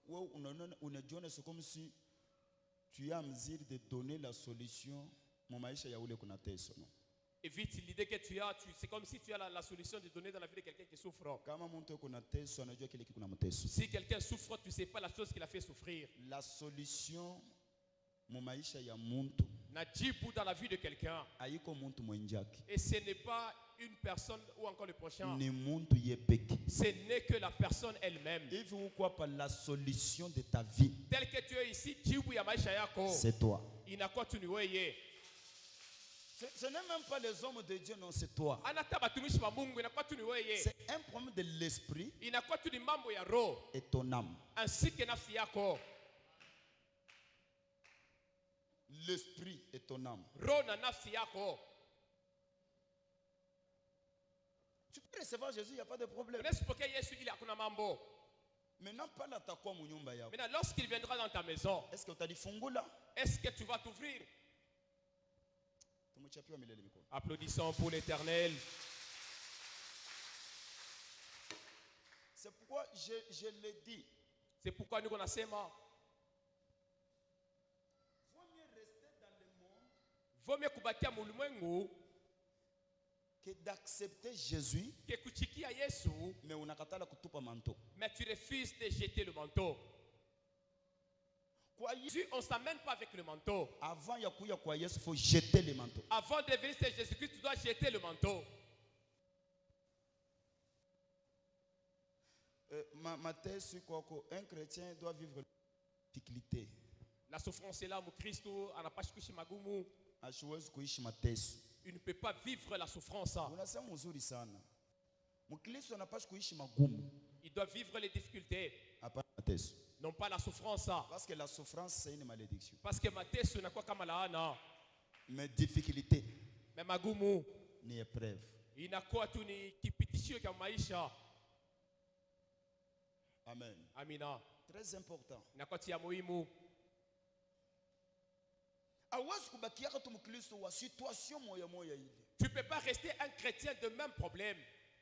wewe unajiona c'est comme si tu as mesure de donner la solution mon maisha ya ule kuna teso no. Évite l'idée que tu as, c'est comme si tu as la solution de donner dans la vie de quelqu'un qui souffre. Kama mtu kuna teso anajua kile kuna mteso. Si quelqu'un souffre, tu ne sais pas la chose qui l'a fait souffrir. La solution mon maisha ya muntu Najibu dans la vie de quelqu'un. haiko muntu mwenjaki. Et ce n'est pas une personne ou encore le prochain. Ni muntu yepeki. Ce n'est que la personne elle-même. Hivi ukwa pa la solution de ta vie. Tel que tu es ici, jibu ya maisha yako. C'est toi. Inakuwa tu ni wewe. Ce n'est même pas les hommes de Dieu, non, c'est toi. Anata batumishi wa Mungu inakuwa tu ni wewe. C'est un problème de l'esprit Inakuwa tu ni mambo ya roho. et ton âme. Ainsi que nafsi yako. L'esprit et ton âme. Roho na nafsi yako. Tu peux recevoir Jésus, il n'y a pas de problème. Unasipokea Yesu ili hakuna mambo. Maintenant, pas là, t'as quoi, mon nyumba yako. Maintenant, lorsqu'il viendra dans ta maison, Est-ce que tu as dit fungula? est-ce que tu vas t'ouvrir? Tumuchapia milele mikono. Applaudissons pour l'Éternel. C'est pourquoi je l'ai dit. C'est pourquoi nous nasema, Vaut mieux rester dans le monde vaut mieux kubakia mulimwengu que d'accepter Jésus, que kuchikia Yesu, mais unakatala kutupa manto. mais tu refuses de jeter le manteau. Kwa Si on ne s'amène pas avec le manteau, avant ya kuya kwa Yesu, faut jeter les manteaux. avant de venir sur Jésus-Christ, tu dois jeter le manteau. Matthieu kwako, un chrétien doit vivre la difficulté. La souffrance est là, mon Christ, anapashi kuishi magumu. Hasiwezi kuishi mateso. Il ne peut pas vivre la souffrance. Unasema mzuri sana. Mkristo anapaswa kuishi magumu, Il doit vivre les difficultés, hapana mateso. non pas la souffrance. Parce que la souffrance c'est une malédiction. Parce que mateso inakuwa kama laana. Mais difficulté Mais magumu ni épreuve. inakuwa tu ni kipitishio cha maisha. Amen. Amina. Très important. Inakuwa tia muhimu. Hawezi kubakia tu mkristo wa situation moya moya ile. Tu ne peux pas rester un chrétien de même problème.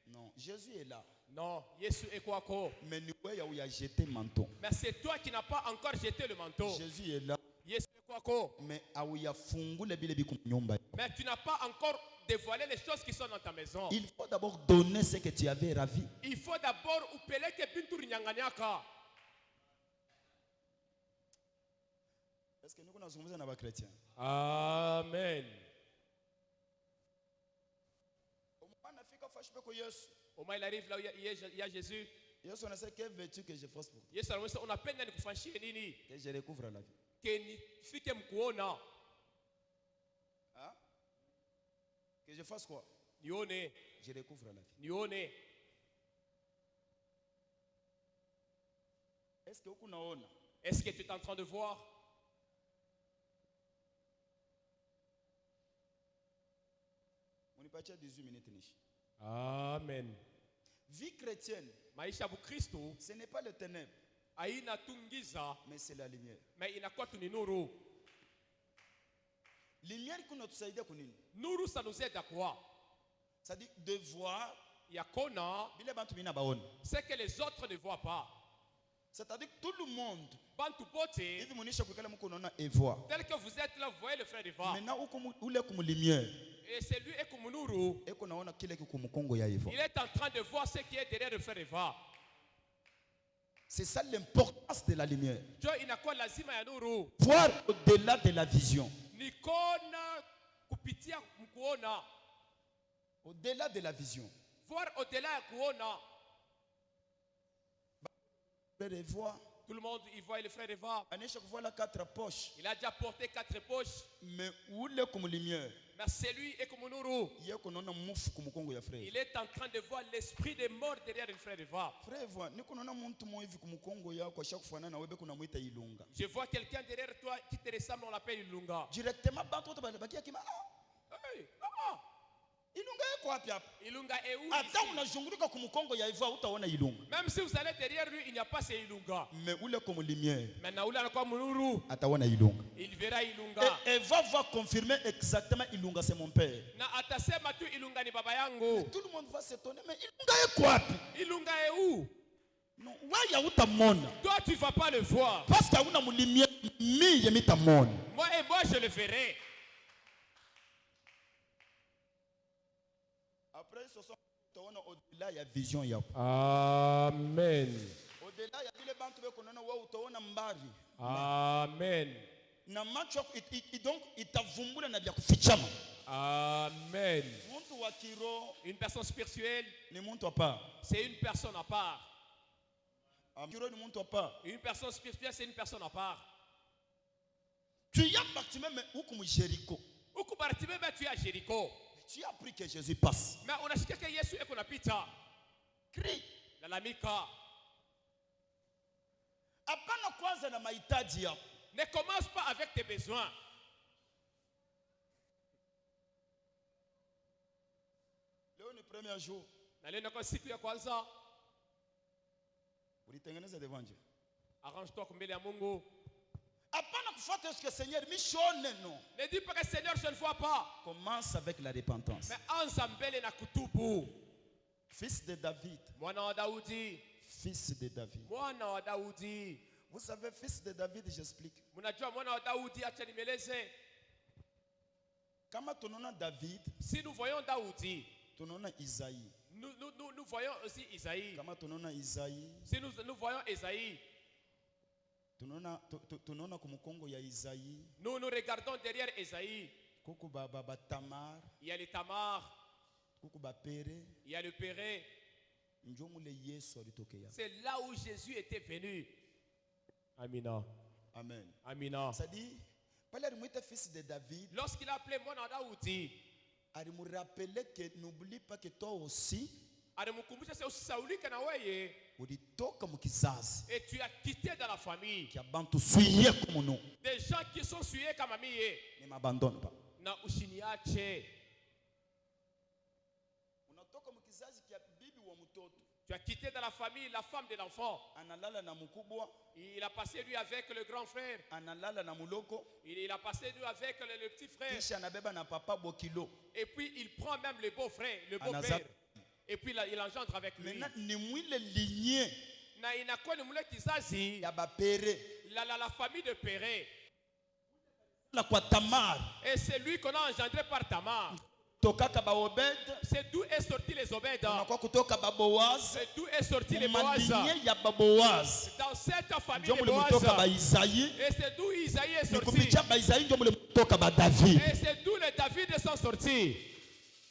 Non, Jésus est là. Non, Yesu est kwako. Mais ni wewe où il a jeté manteau. Mais c'est toi qui n'as pas encore jeté le manteau. Jésus est là. Yesu est kwako. Mais où il a fungula bile biku nyumba. Mais tu n'as pas encore dévoilé les choses qui sont dans ta maison. Il faut d'abord donner ce que tu avais ravi. Il faut d'abord upeleke bintu rinyanganyaka. Est-ce que nous connaissons na ba chrétiens? Amen. Anafika fashi peko Yesu. Au moins il arrive là où il y a Jésus. Yesu anasema que veux-tu que je fasse pour toi? Yesu anamwambia unapenda nikufanyie nini? Que je recouvre la vie. Que nifike mkuona. Hein? Que je fasse quoi? Nione, Je recouvre la vie. nione. Est-ce que vous naona? Est-ce que tu es en train de voir? Munipatia 18 minutes nishi. Amen. Vie chrétienne, Maisha ya Kristo ce n'est pas le ténèbre, haina tungiza, mais c'est la lumière. mais inakuwa tu ni nuru. Lumière kunatusaidia kunini? Nuru ça nous aide à quoi? C'est-à-dire de voir Ya kona bile bantu bina baona. ce que les autres ne voient pas. C'est-à-dire que tout le monde, Bantu bote, hivi munisha kukala mko unaona et voit. tel que vous êtes là, vous voyez le frère Eva. Maintenant uko ule kumu lumière, Et c'est lui et comme nuru. eko naona kile kumu Kongo ya Eva. Il est en train de voir ce qui est derrière le frère Eva. C'est ça l'importance de la lumière. Jo inakuwa lazima ya nuru. Voir au-delà de la vision. Nikona kupitia mkuona. Au-delà de la vision. Voir au-delà ya kuona. Frère et voix. Tout le monde y voit le frère Eva. Anisha kuvala 4 poches. Il a déjà porté 4 poches. Mais où le comme lumière? Mais celui est comme Nuru. Yeko nona mufu kumukongo ya frère. Il est en train de voir l'esprit des morts derrière le frère Eva. Frère voix, niko nona muntu mo hivi kumukongo yako asha kufanana webe kuna muita Ilunga. Je vois quelqu'un derrière toi qui te ressemble, on l'appelle Ilunga. Directement bantu to bakia kima Hey, Ilunga yako wapi hapa? Ilunga est où Hata ici? unazunguruka kumukongo ya Eva utaona Ilunga. Même si vous allez derrière lui, il n'y a pas ce Ilunga. Mais ule comme lumière Maintenant, où là, comme Nuru, ataona Ilunga. il verra Ilunga. Et Eva va confirmer exactement Ilunga c'est mon père. Na atasema tu Ilunga ni baba yangu. Tout le monde va s'étonner mais Ilunga yako wapi? Ilunga est où? Non, waya utamona. Toi, tu ne vas pas le voir. Parce que una mulimia mi yemitamona. Moi, je le verrai. Après ce soir, utaona au-delà ya vision yako. Amen. Au-delà ya vile bantu beko nana wewe utaona mbali. Amen. Na macho yako donc itavumbula na vya kufichama. Amen. Muntu wa kiro Une personne spirituelle, ni muntu wa part. c'est une personne à part. Kiro ni muntu wa part. Une personne spirituelle, c'est une personne à part. Tu y as parti même huko mu Jericho. Huku Bartimée, tu es à Jéricho. Tu as pris que Jésus passe. Mais unasikia que Yesu eko napita. Crie. Lalamika. Hapana kwanza na mahitaji yako. Ne commence pas avec tes besoins. Leo ni premier jour. Na leo nako siku ya kwanza. Ulitengeneza devanje. Arrange-toi mbele ya Mungu. Hapana kufuata ce que Seigneur mishone non. Ne dis pas que Seigneur, je ne vois pas. Commence avec la repentance. Mais anza mbele na kutubu. Fils de David. Mwana wa Daudi. Fils de David. Mwana wa Daudi. Vous savez, fils de David, j'explique. Mnajua mwana wa Daudi, acha nimeleze. Kama tunaona David, Si nous voyons Daudi, tunaona Isaïe. nous voyons aussi Isaïe. Kama tunaona Isaïe, Si nous voyons Isaïe, tunaona kumukongo ya Isaïe. nous regardons derrière Isaïe. Kuku ba Tamar, Il y a le Tamar, kuku ba Pere, il y a le Péré. njo mule Yesu alitokea. C'est là où Jésus était venu. Amina. Amen. Amina. Ça dit, pale alimwita fils de David, Lorsqu'il a appelé mwana wa Daudi, alimurapele que n'oublie pas que toi aussi alimkumbusha sasa usisaulike na wewe ulitoka mukizazi et tu as quitté dans la famille kia bantu suye comme nous. des gens qui sont suyés kama mie Ne m'abandonne pas. na usiniache. Unatoka mukizazi kia bibi wa mtoto. Tu as quitté dans la famille la femme de l'enfant. Analala na mkubwa, Il a passé lui avec le grand frère. analala na muloko, Il a passé lui avec le petit frère. kisha anabeba na papa bokilo. Et puis il prend même le beau-frère, le Anaza- beau-père. Et puis là, il engendre avec lui. Maintenant ni mwile lignée Na inakuwa ni mule kizazi ya bapere la famille de Péré. la kwa Tamar. Et c'est lui qu'on a engendré par Tamar. Tokaka ba Obed, C'est d'où est sorti les Obed. unakuwa kutoka ba Boaz, C'est d'où est sorti les Boaz. malignée ya ba Boaz. Dans cette famille Njo de mule Boaz. mutoka ba Isaïe, Et c'est d'où Isaïe est ni sorti. kupitia ba Isaïe njo mule mutoka ba David. Et c'est d'où les David sont sortis.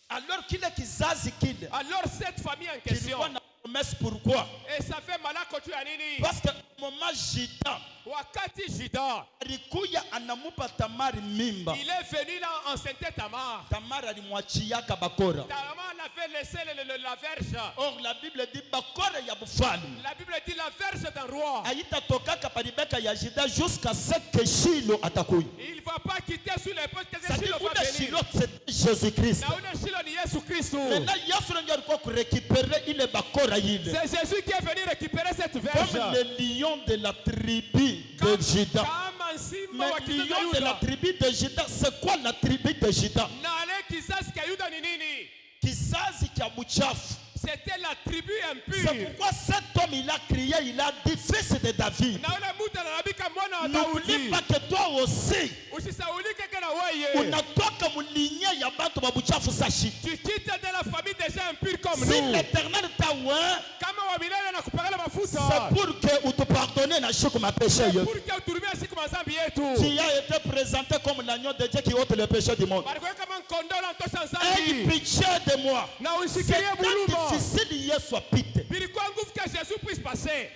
Alors kile kizazi kile Alors cette famille en question. kilikuwa na promesse, pourquoi? Et ça fait malako tu ya nini? Parce que mama Jida Wakati Juda, alikuya anamupa Tamari mimba. il est venu là enceinter Tamar. Tamari alimwachiaka bakora. Tamar avait laissé la verge. Or la Bible dit bakora ya bufalme La Bible dit la verge d'un roi. aitatokaka palibeka ya Jida jusqu'à ce que Shilo atakuya. Il ne va pas quitter sous les postes que Ça dit Shilo va ule venir. Shilo c'est Jésus-Christ. Na ule Shilo ni Yesu Kristo. Maintenant Yesu ndio alikuwa kurécupérer ile bakora ile. C'est Jésus qui est venu récupérer cette verge. Comme le lion de la tribu de Juda. Kama simba Mais wa le kizazi lion cha de la Yuda. tribu de Juda, c'est quoi la tribu de Juda? Na ale kizazi cha Yuda ni nini? Kizazi kia buchafu. C'était la tribu C'est impure. pourquoi cet homme il a crié, il a dit fils de David. Na ule mtu anabika mwana wa N'oublie Daudi. pas que toi aussi Usisaulike kana wewe. unatoka mulignée ya bantu ba buchafu sashi. Tu quittes de la famille des gens impurs comme Si nous. l'Éternel t'a oint, Kama wa milele na kupakala mafuta. C'est pour que ou te pardonner na siku mapeshe Pour yetu. que uturumie siku mazambi yetu. Tu as été présenté comme l'agneau de Dieu qui ôte le péché du monde. Balikuwa kama kondoo la mtosha Aie zambi. pitié de moi. Na C'est usikilie buluma. difficile Yesu apite. Bilikuwa nguvu que Jésus puisse passer.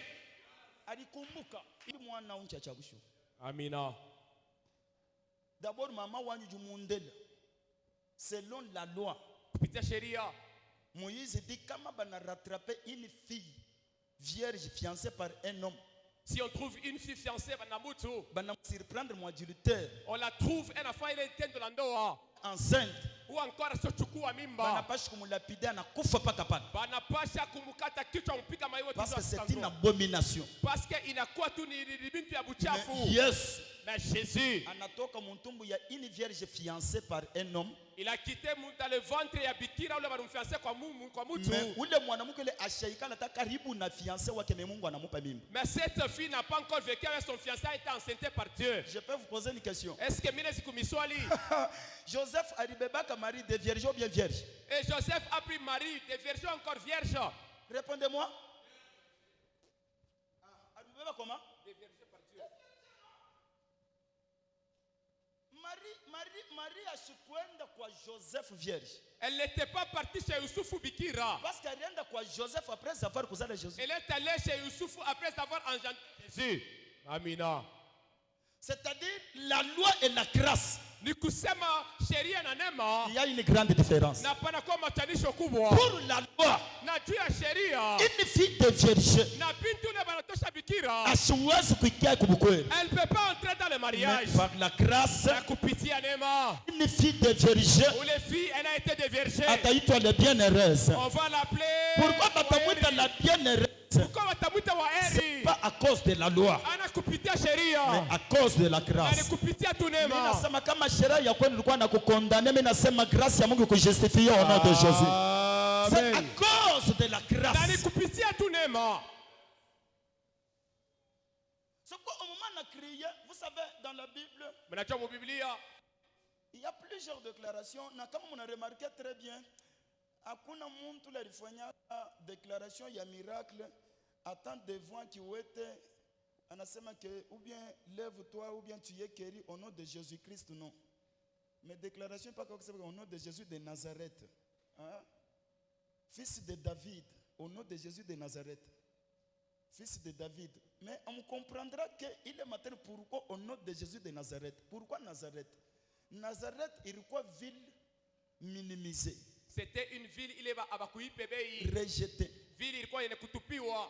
Alikumbuka ili mwana uncha chagusho. Amina. D'abord maman wanyu jumundela. Selon la loi, Kupitia sheria. Moïse dit kama bana rattraper une fille vierge fiancée par un homme, Si on trouve une fille fiancée bana mutu, bana surprendre mon adultère on la trouve un enfant il est tendo la ndoa enceinte, ou encore asochukua bana mimba. pashi kumulapida anakufa paka pale Banapasha kumukata kichwa mpika maiwe parce que c'est une tuzo. abomination. Parce que inakuwa tu ni bintu ya Mais buchafu. Yesu Mais Jésus, anatoka muntumbu ya une vierge fiancée par un homme, il a quitté dans le ventre ya bikira ule banamfiancé kwa mutu. mais ule mwanamke ile ashaikala ta karibu na fiancé wake, mais Mungu anamupa mimba. Mais cette fille n'a pas encore vécu avec son fiancé, elle était enceinte par Dieu. Je peux vous poser une question. Est-ce que mine sikumiswali? Joseph alibebaka Marie de vierge ou bien vierge? Et Joseph a pris Marie, des vierges encore vierges. Répondez-moi. Alibeba comment? Des vierges par Dieu. Marie ashikwenda kwa Joseph vierge. Elle n'était pas partie chez Youssoufou Bikira. Parce qu'elle alienda kwa Joseph après avoir kuzala Jésus. Elle est allée chez Youssoufou après avoir engendré Jésus. Amina. C'est-à-dire la loi et la grâce. Ni kusema sheria na neema Il y a une grande différence. na pana kwa machanisho kubwa. Pour la loi, Na juu ya sheria une fille de vierge na bintu ile banatosha bikira, asiwezi kuikia kubukweli. elle ne peut pas entrer dans le Mais mariage. par la grâce, Na kupitia neema, une fille de vierge où les filles, elle a été déviergée. ataitwa la bienheureuse. On va l'appeler. Pourquoi batamwita la bienheureuse? Pourquoi watamwita wa C'est heri? pas à cause de la loi, Ana kupitia mais sheria. à cause de la Ani grâce. kupitia tu Mimi neema. nasema kama sheria ya kweli ilikuwa na kukondane, mimi nasema grâce ya Mungu kujustifie au nom de Jésus. C'est à Amen. cause de la Nani grâce. kupitia tu neema. C'est quoi au moment de crier, vous savez, dans la Bible, Mnajua mu Biblia il y a plusieurs déclarations. Na kama muna remarqué très bien, hakuna muntu alifanya déclaration ya miracle attend devant kiwete anasema que ou bien lève-toi ou bien tu es guéri au nom de Jésus-Christ, non. Mais déclaration pas comme ça au nom de Jésus de Nazareth. Hein? Fils de David, au nom de Jésus de Nazareth. Fils de David. Mais on comprendra qu'il est matin pourquoi au nom de Jésus de Nazareth. Pourquoi Nazareth? Nazareth est quoi ville minimisée, c'était une ville ile abakuipe bei. rejetée. Ville ilikuwa yenye kutupiwa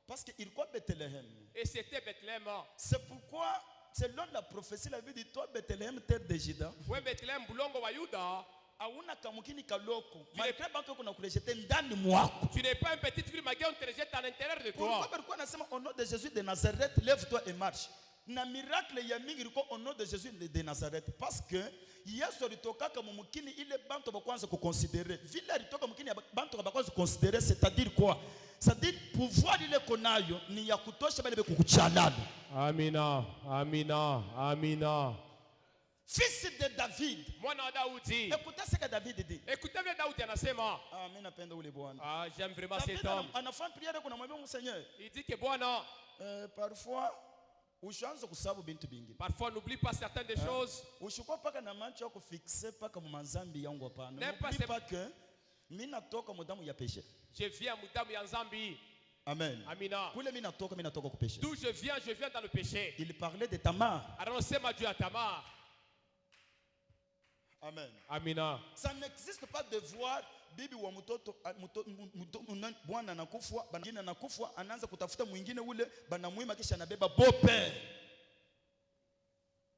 Parce qu'il quoi Bethléem. et c'était Bethlehem. C'est pourquoi, selon la prophétie, la Bible dit toi Bethléem, terre de Juda, We Bethlehem bulongo wa Yuda, hauna kamukini kaloko. Malgré bantu kuna kurejete ndani mwako. tu n'es pas une petite ville malgré on te rejette à l'intérieur de Pourquoi toi. pourquoi nasema au nom de Jésus de Nazareth, lève-toi et marche. Na miracle ya mingi ilikuwa au nom de Jésus de Nazareth parce que Yesu alitoka kama mukini ile bantu bakwanza kuconsidérer. Vile alitoka mukini bantu bakwanza kuconsidérer, c'est-à-dire quoi? C'est-à-dire pouvoir ile konayo ni ya kutosha bale bekukuchalala. Amina, amina, amina. Fils de David. Mwana wa Daudi. Écoutez ce que David dit. Écoutez vile Daudi anasema. Ah, mimi napenda ule bwana. Ah, j'aime vraiment David cet homme. anafanya prière kuna mwambia Mungu Seigneur. Il dit que Bwana, Parfois ushaanza kusabu bintu bingi. parfois n'oublie pas certaines des choses. Ushukua paka na macho yako fixe paka mmanzambi yangu hapana. N'est pas N'oublie pas que mimi natoka mudamu ya péché. Je viens mudamu ya Nzambi. Amen. Amina. Kule mimi natoka ku péché. D'où je viens dans le péché. Il parlait de Tamar. Anasema juu ya Tamar. Amen. Amina. Ça n'existe pas de voir bibi wa mtoto bwana anakufa, bangine anakufa, anaanza kutafuta mwingine ule banamuima kisha anabeba bope.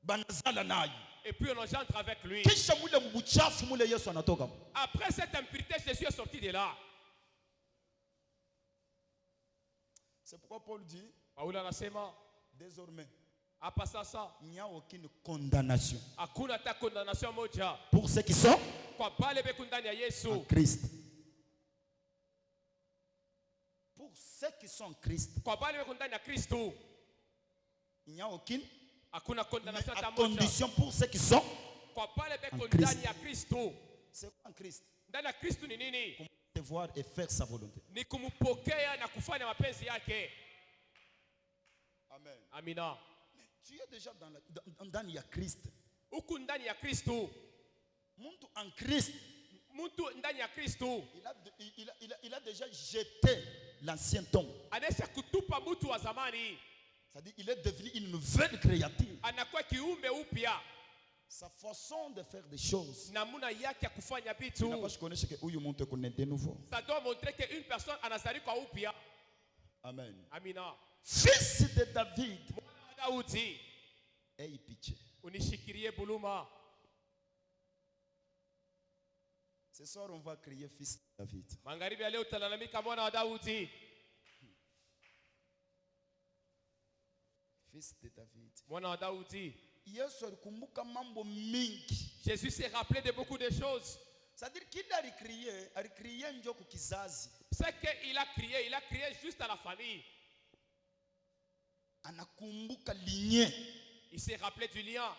Banazala naye. Et puis on engendre avec lui. Kisha mule mbuchafu mule Yesu anatoka. Après cette impureté, Jésus est sorti de là. C'est pourquoi Paul dit Paulo anasema désormais hapa sasa il n'y a aucune condamnation hakuna hata condamnation moja pour ceux qui sont kwa bale beko ndani ya Yesu. en Christ. Pour ceux qui sont en Christ, Kwa bale beko ndani ya Kristo il n'y a aucune hakuna condamnation hata à moja. condition pour ceux qui sont Kwa bale beko en Christ. ndani ya Kristo. c'est quoi en Christ? Ndani ya Kristo ni nini? Te recevoir et faire sa volonté. ni kumpokea na kufanya mapenzi yake. Amen. Amina. Tu es déjà dans ya Christ. Huku ndani ya Kristo, Muntu en Christ, mtu ndani ya Kristo il a déjà jeté l'ancien homme. anaisha kutupa mtu wa zamani, C'est-à-dire il est devenu une nouvelle créature. anakuwa kiumbe upya. Sa façon de faire des choses. Namuna yake ya kufanya Tu vitu, n'as pas connaître que huyu muntu est de nouveau. ça doit montrer que une personne anazalika upya. Amen. Amina. Fils de David, Mwana wa Daudi, aie pitié. unishikirie buluma. Ce soir on va crier fils de David. Magharibi ya leo utalalamika mwana wa Daudi. Fils de David. Mwana wa Daudi. Yesu alikumbuka mambo mingi. Jésus s'est rappelé de beaucoup de choses. C'est-à-dire qu'il a crié njo kukizazi. C'est qu'il a crié juste à la famille. Anakumbuka lignée. Il s'est rappelé du lien.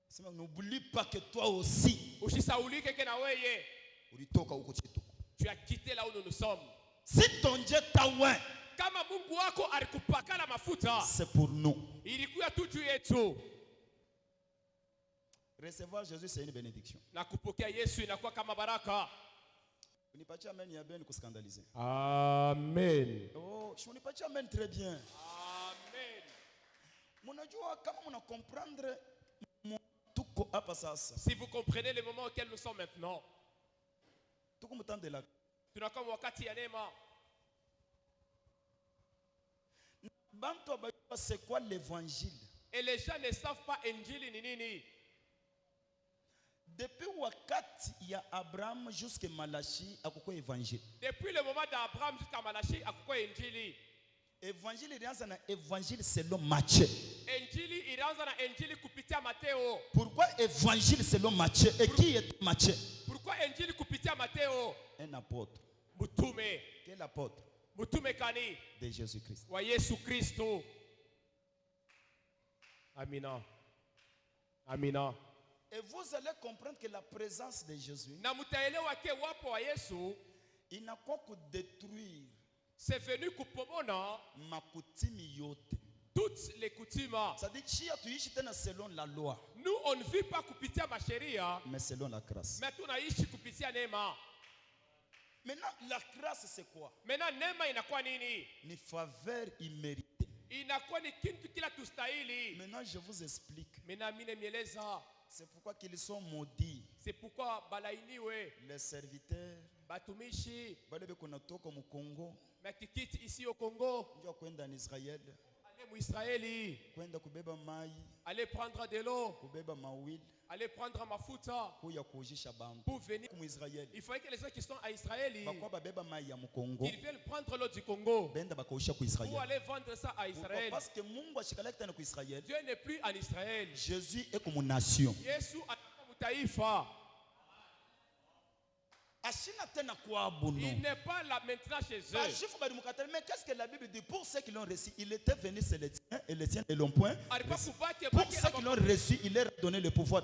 Sema n'oublie pas que toi aussi Usisaulike ke na weye, ulitoka huko chetu. tu as quitté là où nous sommes. Si ton Dieu t'a oint, Kama Mungu wako alikupaka na mafuta, c'est pour nous. ilikuwa tu juu yetu. Recevoir Jésus c'est une bénédiction. Na kupokea Yesu inakuwa kama baraka. Unipatie amen ya bien kuskandaliser. Amen. Oh, je unipatie amen très bien. Amen. Mnajua kama mna comprendre tuko hapa sasa. Si vous comprenez le moment auquel nous sommes maintenant, Tuko mtande la. tunakuwa wakati ya neema. Bantu abayua c'est quoi l'évangile? Et les gens ne savent pas injili ni nini. Depuis wakati ya Abraham jusqu'à Malachi akoko évangile. Depuis le moment d'Abraham jusqu'à Malachi, akukua injili. Évangile ilianza na évangile selon Matthieu. Injili ilianza na injili kupitia Mateo. Pourquoi évangile selon Matthieu? Et qui est Matthieu? Pourquoi injili kupitia Mateo? Un apôtre. Mutume. Quel apôtre? Mutume kani? De Jésus-Christ. Wa Yesu Kristo. Amina. Amina. Et vous allez comprendre que la présence de Jésus, Na mutaelewa ke wapo wa Yesu il n'a quoi que détruire c'est venu kupomona makutimi yote. toutes les coutumes. C'est-à-dire chia tuishi tena selon la loi, Nous on ne vit pas kupitia masheria, mais selon la grâce. mais tunaishi kupitia neema. Maintenant, la grâce c'est quoi? Maintenant neema inakuwa nini? Ni faveur imméritée. Inakuwa ni kitu kila tustahili. Maintenant, je vous explique. Mena mine mieleza. C'est pourquoi qu'ils sont maudits. C'est pourquoi balainiwe Les serviteurs, batumishi bale beko natoka mu Congo, makikiti ici au Congo, ndio kwenda en Israël, allez mu Israeli, kwenda kubeba mai, allez prendre de l'eau, kubeba mawili, allez prendre mafuta kuya kujisha bantu pour venir. mu Israël. Il faudrait que les gens qui sont à Israël, Bakwa babeba mai ya mu Congo, ils viennent prendre l'eau du Congo benda bakausha ku pour Israël. aller vendre ça à Pourquoi? Israël. Parce que Mungu ashikalaki tena ku Israël. Dieu n'est plus en Israël. Jésus est comme une nation. Yesu anakuwa mtaifa. Ashina tena kuabuno. Il n'est pas là maintenant chez eux. Bajufu bali mukatali, mais qu'est-ce que la Bible dit? Pour ceux qui l'ont reçu, il était venu, c'est les tiens, et les tiens ne l'ont point. Pour ceux qui l'ont reçu, il leur a donné le pouvoir.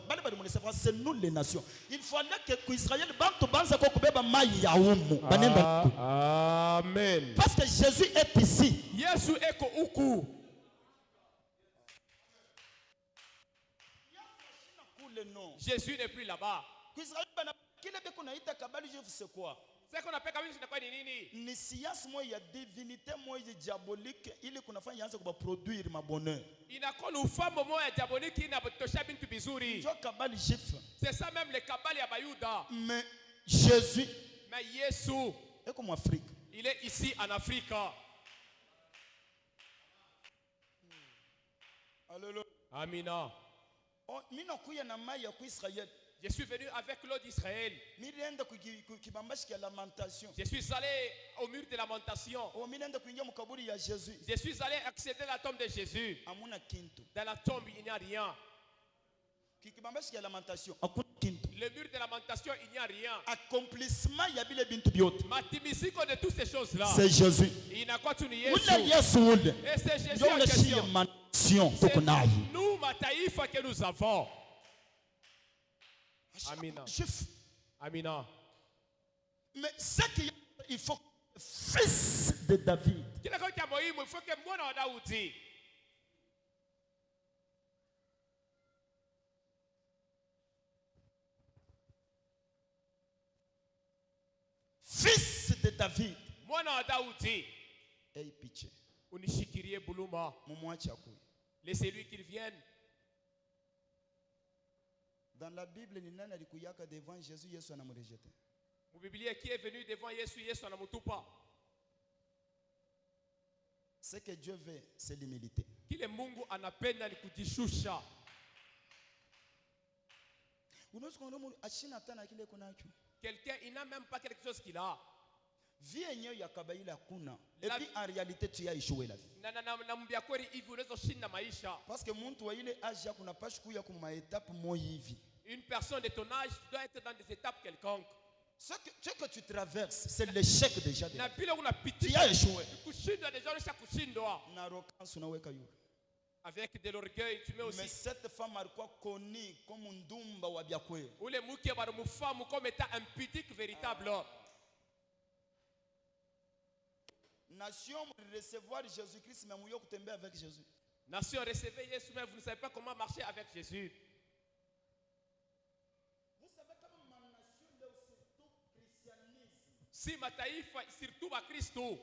C'est nous les nations. Il fallait que Israël bantu banza ko kubeba mai ya umu. Banenda. Amen. Parce que Jésus est ici. Yesu eko uku. Jésus n'est plus là-bas. C'est quoi? C'est qu'on appelle kabisa inakuwa ni nini? Ni science moja ya divinité moja diabolique ili kunafanya yanze kuba produire mabonheur. Inakuwa ni ufambo moja diaboliki inatosha bintu bizuri. Ndio kabali juif. C'est ça même le kabali ya Bayuda. Mais Jésus Mais Yesu, est comme Afrique. il est ici en Afrique. Alléluia. Amina. Mina kuya na mai ya ku Israël. Je suis venu avec l'eau d'Israël. Milienda kibambashi ya lamentation. Je suis allé au mur de lamentation. Oh, milienda kuingia mkaburi ya Jésus. Je suis allé accéder à la tombe de Jésus. Amuna kintu. Dans la tombe, il n'y a rien. Kibambashi ya lamentation. Akuna kintu. Le mur de lamentation, il n'y a rien. Accomplissement ya bile bintu byote. Matimisiko de toutes ces choses-là. C'est Jésus. Il n'a quoi tout ni Yesu. Ule Yesu ule. Et c'est Jésus Ndio en ule shiye question. manation C'est tuko nayo. nous, mataifa, que nous avons. Amina. Juif. Amina. Mais ce qu'il faut, fils de David. Kile kitu cha muhimu il faut que mwana wa Daudi. Fils de David. Mwana wa Daudi. Hey, pitié. Unishikirie buluma. Mumwache akuye. Laissez-lui qu'il vienne. Dans la Bible, ni nani alikuyaka devant Jésus, Yesu anamrejete. Mu Biblia qui est venu devant Yesu, Yesu anamutupa. Ce que Dieu veut, c'est l'humilité. Kile Mungu anapenda ni kujishusha. Unaweza kuona mtu ashina tana kile kunacho. Quelqu'un il n'a même pas quelque chose qu'il a. Vie yenyewe ya kabaila kuna. Et puis en réalité tu as échoué la vie. Na mbia kweli hivi unaweza shinda maisha. Parce que mtu wa ile âge yako unapaswa kuya kwa étape moja hivi. Une personne de ton âge doit être dans des étapes quelconques. Ce que tu traverses, c'est l'échec déjà. Na bila Tu as échoué. Kushindwa déjà ulisha kushindwa. Na arrogance unaweka yule. Avec de l'orgueil, tu mets aussi. Mais cette femme alikuwa connue comme ndumba wa byakweli. Ule mke bado mfamu comme étant impudique véritable. Nation recevoir Jésus-Christ mais mouyo kutembea avec Jésus. Nation recevez Jésus mais vous ne savez pas comment marcher avec Jésus. Vous savez comment ma nation là surtout christianisme. Si mataifa surtout wa Kristo.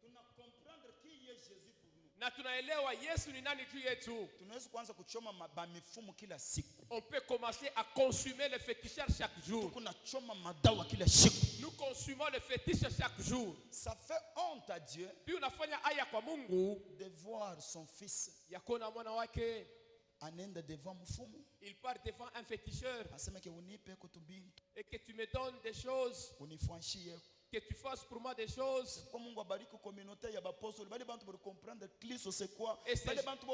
Tuna comprendre qui est Jésus pour nous. Na tunaelewa Yesu ni nani juu yetu. Tunaweza kuanza kuchoma mifumo kila siku. On peut commencer à consumer le féticheur chaque jour. Tunachoma madawa kila siku. Nous consumons le fétiche chaque jour. Ça fait honte à Dieu Puis unafanya aya kwa Mungu de voir son fils ya kuona mwana wake anaenda devant mfumo. il part devant un féticheur Asema ke unipe kutubintu, et que tu me donnes des choses, unifanyie. que tu fasses pour moi des choses. Kwa Mungu abariki communauté ya bapostoli, bali bantu bari comprendre Kristo c'est quoi. Et c'est- Bali bantu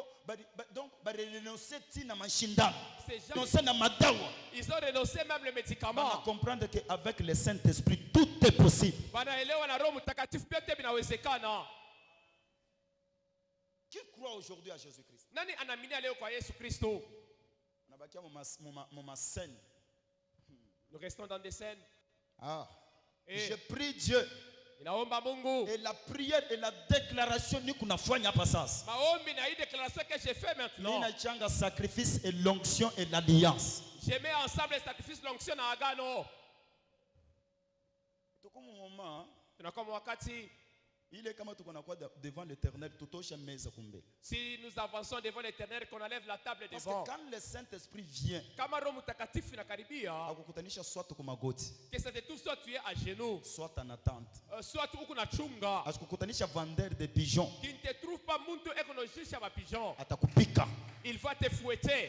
donc bari renoncer tina mashindano. Ces gens, Renoncer na madawa. ils ont renoncé même les Bana médicaments. comprendre que avec le Saint-Esprit tout est possible. Wanaelewa na Roho Mtakatifu vyote vinawezekana. Qui croit aujourd'hui à Jésus-Christ? Nani anaaminia leo kwa Yesu Kristo? Unabakia mama scène. Nous restons dans des scènes. Ah. Et Je prie Dieu. inaomba Mungu. Et la prière et la déclaration ni kunafanya hapa sasa. Maombi na hii déclaration que j'ai fait maintenant. Nina changa sacrifice et l'onction et l'alliance. Je mets ensemble les sacrifices, l'onction na agano. Tuko mu moment Tunakuwa wakati ile kama tuko na kwa devant l'Éternel tutosha meza kumbele. si nous avançons devant l'Éternel qu'on enlève la table Parce devant. que quand le Saint-Esprit vient, Kama Roho Mtakatifu inakaribia, akukutanisha soit kwa magoti, que ça te trouve soit tu es à genoux, soit en attente. soit uko na chunga. Akukutanisha vendeur de pigeons, Qui ne te trouve pas muntu eko no jisha ba pigeon. atakupika. Il va te fouetter.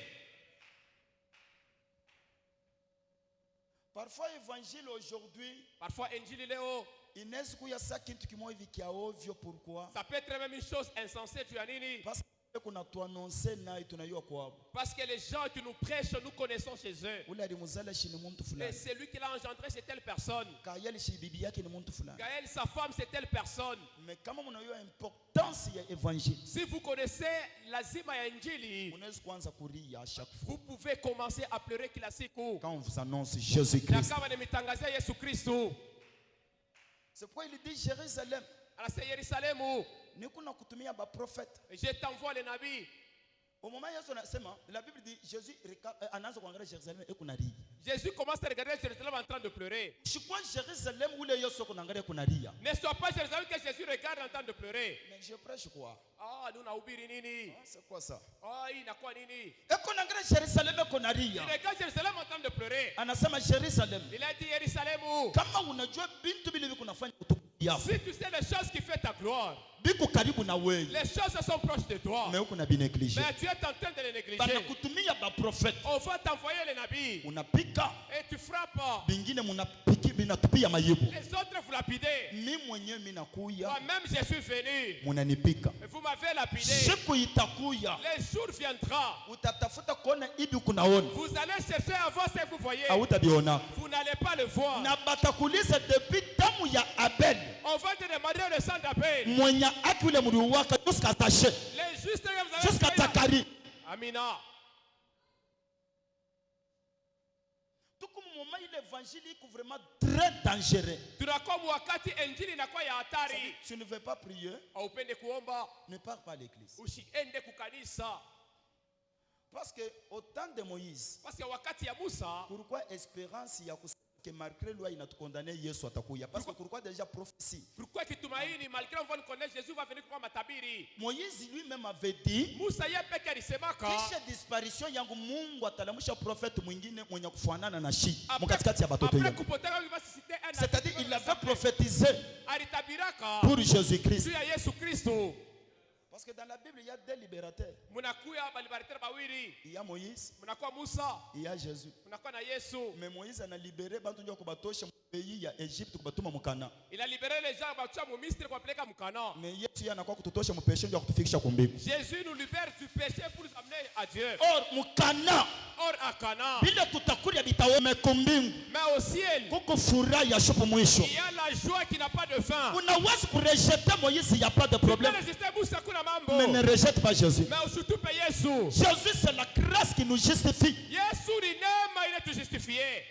Parfois évangile aujourd'hui, Parfois injili leo, inaweza kuya saa kitu kimoja hivi kia ovyo. Pourquoi? ça peut être même une chose insensée tu as nini? Parce que kuna tuannoncer na tunayua kwao. Parce que les gens qui nous prêchent, nous connaissons chez eux. Ule alimuzala shi ni muntu Et fulani. celui qui l'a engendré, c'est telle personne. Kayali shi bibi yake ni muntu fulani. Gaël, sa femme, c'est telle personne. Mais kama mnayua importance ya évangile, Si vous connaissez lazima ya injili, unaweza kuanza kulia à chaque fois vous pouvez commencer à pleurer kila siku. quand on vous annonce Na Jésus-Christ. kama nimetangazia Yesu Kristo, C'est pourquoi il dit Jérusalem, anasema Yerusalemu, niko na kutumia ba prophète. je t'envoie les nabii. Au moment Yesu anasema, la Bible dit Jésus anaanza kuangalia Jérusalem et kunalia. Jésus commence à regarder Jérusalem en train de pleurer. Shikwa Jérusalem ule Yesu kunaangalia kunalia. Ne soit pas Jérusalem que Jésus regarde en train de pleurer. Mais je prêche quoi? Ah, nous nahubiri nini? Ah, c'est quoi ça? Ah, hii inakuwa nini? Et kunaangalia Jérusalem Il kunalia. regarde Jérusalem en train de pleurer. Anasema Jérusalem, Il a dit Yerusalemu, kama unajua bintu bile kunafanya utukufu, si tu sais les choses qui font ta gloire, biko karibu na wewe, les choses sont proches de toi, mais uko na bineglige. mais tu es en train de les négliger. Banakutumia ba prophète, On va t'envoyer les nabis unapika et tu frappes. bingine munapiki binatupia mayibu. Les autres vous lapidez. Mimi mwenyewe mimi nakuya, Moi-même, je suis venu. munanipika. Et vous m'avez lapidé. Siku itakuya, Les jours viendra. utatafuta kuona ibi kunaona, Vous allez chercher à voir ce que vous voyez. hautabiona. Vous n'allez pas le voir. Na batakuliza depuis damu ya Abel, On va te demander le sang d'Abel. mwenye haki ule mliuwaka jusqu'à Taché, Les justes que vous avez jusqu'à fait. Zakari. Amina. Tuku muma il l'évangile est vraiment très dangereux. Tunakuwa wakati injili inakuwa ya hatari. Tu ne veux pas prier, Haupende kuomba, ne pars pas à l'église. usiende kukanisa. Parce que au temps de Moïse, Parce que wakati ya Musa, pourquoi espérance ya que malgré loi inatukondamner Yesu atakuya? Parce que pourquoi déjà prophétie? pourquoi kitumaini malgré on va nous connaître Jésus va venir kwa matabiri. Moïse lui-même avait dit, Musa yeye peke alisemaka kisha disparition yangu Mungu atalamusha prophète mwingine mwenye kufanana na shi mkatikati ya batoto après yangu. kupoteka il va susciter un C'est-à-dire il avait prophétisé alitabiraka pour Jésus-Christ. juu ya Yesu Kristo. Parce que dans la Bible, il y a deux libérateurs. Munakuya balibaritere bawili. Il y a Moïse, Munakuwa Musa, il y a Jésus. munakuwa na Yesu. Mais Moïse a libéré bantu ndio kubatosha mu pays ya Egypte kubatuma mukana. Il a libéré les gens bacha mu Misri kwa peleka mukana. Mais Yesu anakuwa kututosha mu péché ndio kutufikisha kumbingu. Jésus nous libère du péché pour nous amener à Dieu. Or mukana Or à Cana, bila tutakulia bitawe kumbingu. mais au ciel, Kuko furaha ya shupu mwisho. il y a la joie qui n'a pas de fin. Unaweza kurejeter Moïse, il y a pas de Tu peux problème. résister Musa kuna mambo. Mais ne rejette pas Jésus. Mais usutupe Yesu. Jésus c'est la grâce qui nous justifie. Yesu ni neema ile tu justifié.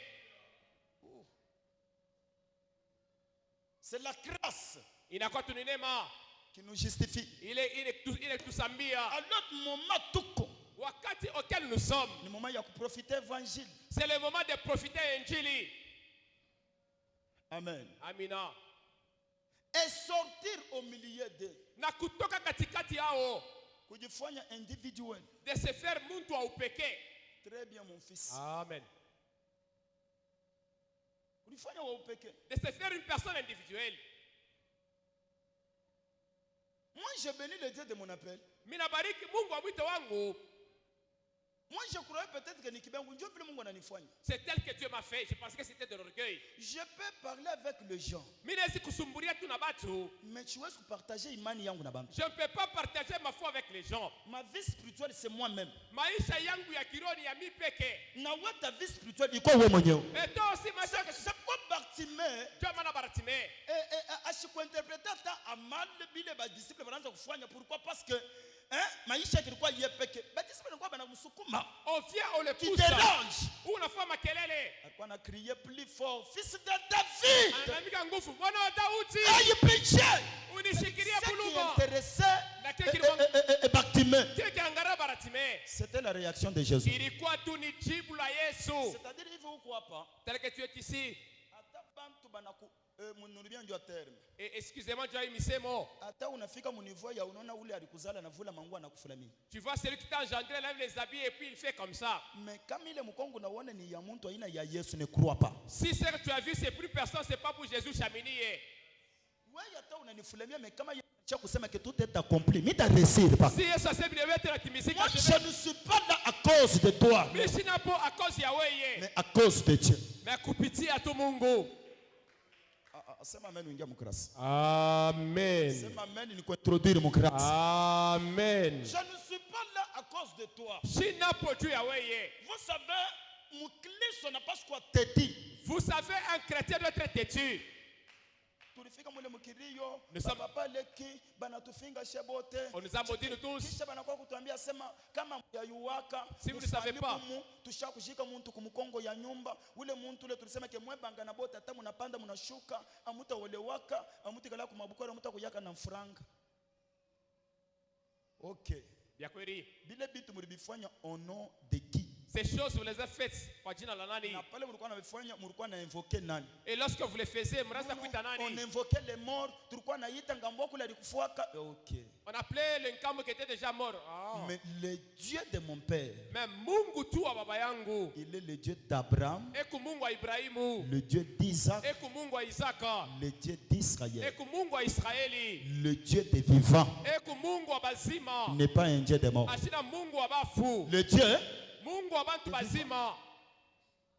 C'est la grâce Inakuwa tu ni neema. qui nous justifie. Ile tusambia. À notre moment tuko Wakati auquel nous sommes, ni moment ya kuprofiter évangile. c'est le moment de profiter injili. Amen. Amina. Et sortir au milieu d'eux. Na kutoka katikati yao, Kujifanya individuel. de se faire muntu wa upekee. Très bien mon fils. Amen. Kujifanya wa upekee. De se faire une personne individuelle. Moi je bénis le Dieu de mon appel. Mina bariki Mungu wa mwito wangu. Moi je croyais peut-être que nikibengu ndio vile Mungu ananifanya. C'est tel que Dieu m'a fait. Je pensais que c'était de l'orgueil. Je peux parler avec les gens, Mina ezi kusumburia tu na batu. mais tu veux partager imani yangu na bantu. Je ne peux pas partager ma foi avec les gens. Ma vie spirituelle c'est moi-même. Maisha yangu ya kironi ya mi peke. Na wewe ta vie spirituelle iko wewe mwenyewe. Et toi aussi maisha que C'est quoi Bartimée Dieu m'a baratime. ashikuinterprete hata amal bile ba disciple wanaanza kufanya. Pourquoi? Parce que maisha kilikuwa yeye peke. Ba disciple walikuwa banamsukuma. On vient, on le Tu pousse. déranges. Unafanya makelele. Alikuwa na crier plus fort, fils de David. Anaambia nguvu, mwana wa Daudi. Aye pitié. Unishikilie Ce qui buluma. intéressait Na kile kilikuwa Bartimée. kile kiangara baratime. C'était la réaction de Jésus. Ilikuwa tu ni jibu la Yesu. C'est-à-dire hivi huko hapa Tel que tu es ici. hata bantu banaku munuribia ndio terme. Et excusez-moi, Dieu a misemo. Hata unafika munivua ya unaona ule alikuzala na vula mangu anakufulamia. Tu vois celui qui t'a engendré, lève les habits et puis il fait comme ça. Mais kama ile mkongo naona ni ya muntu aina ya Yesu, ne crois pas. Si ce que tu as vu, c'est plus personne, c'est pas pour Jésus Chaminier. Wewe hata unanifulamia, mais kama cha kusema que tout est accompli, mita réussir pas. Si Yesu asema bien être la timisi Moi je ne suis pas là à cause de toi, mimi sina po à cause ya wewe. mais à cause de Dieu. Mais kupitia tu Mungu. Sema amen uingia mkrasi. Amen. Sema amen ni kuintroduire mkrasi. Amen. Je ne suis pas là à cause de toi. Sina po tu ya wewe. Vous savez, mkristo napaswa kuwa teti. Vous savez, un chrétien doit être têtu. Tulifika mule mkirio, Nous sommes- papa leki banatufinga shebote. On nous a maudit nous tous. Kisha banakuwa kutuambia sema kama ya yuwaka Si vous ne savez pas. tushakushika muntu kumukongo ya nyumba ule muntu ule tulisema ke mwebanga na bota hata munapanda munashuka amuta olewaka amutikala kumabukora amuta kuyaka na mfranga. Okay. Bien kweli. Bile bitu mulibifanya au nom de qui? Ces choses vous les avez faites kwa jina la nani? Na pale mulikuwa nabifanya mulikuwa na invoquer nani? Et lorsque vous les faisiez, mrasa kuita On nani? invoquait les morts, tulikuwa naita ngambo kule alikufuaka. Okay. On appelait le nkambo qui était déjà mort. Ah. Mais le Dieu de mon père, Mais Mungu tu wa baba yangu. il est le Dieu d'Abraham, Eku Mungu wa Ibrahimu. le Dieu d'Isaac, Eku Mungu wa Isaka. le Dieu d'Israël, Eku Mungu wa Israeli. le Dieu des vivants, Eku Mungu wa bazima. n'est pas un Dieu des morts. Ashina Mungu wa bafu. Le Dieu, Mungu wa bantu bazima.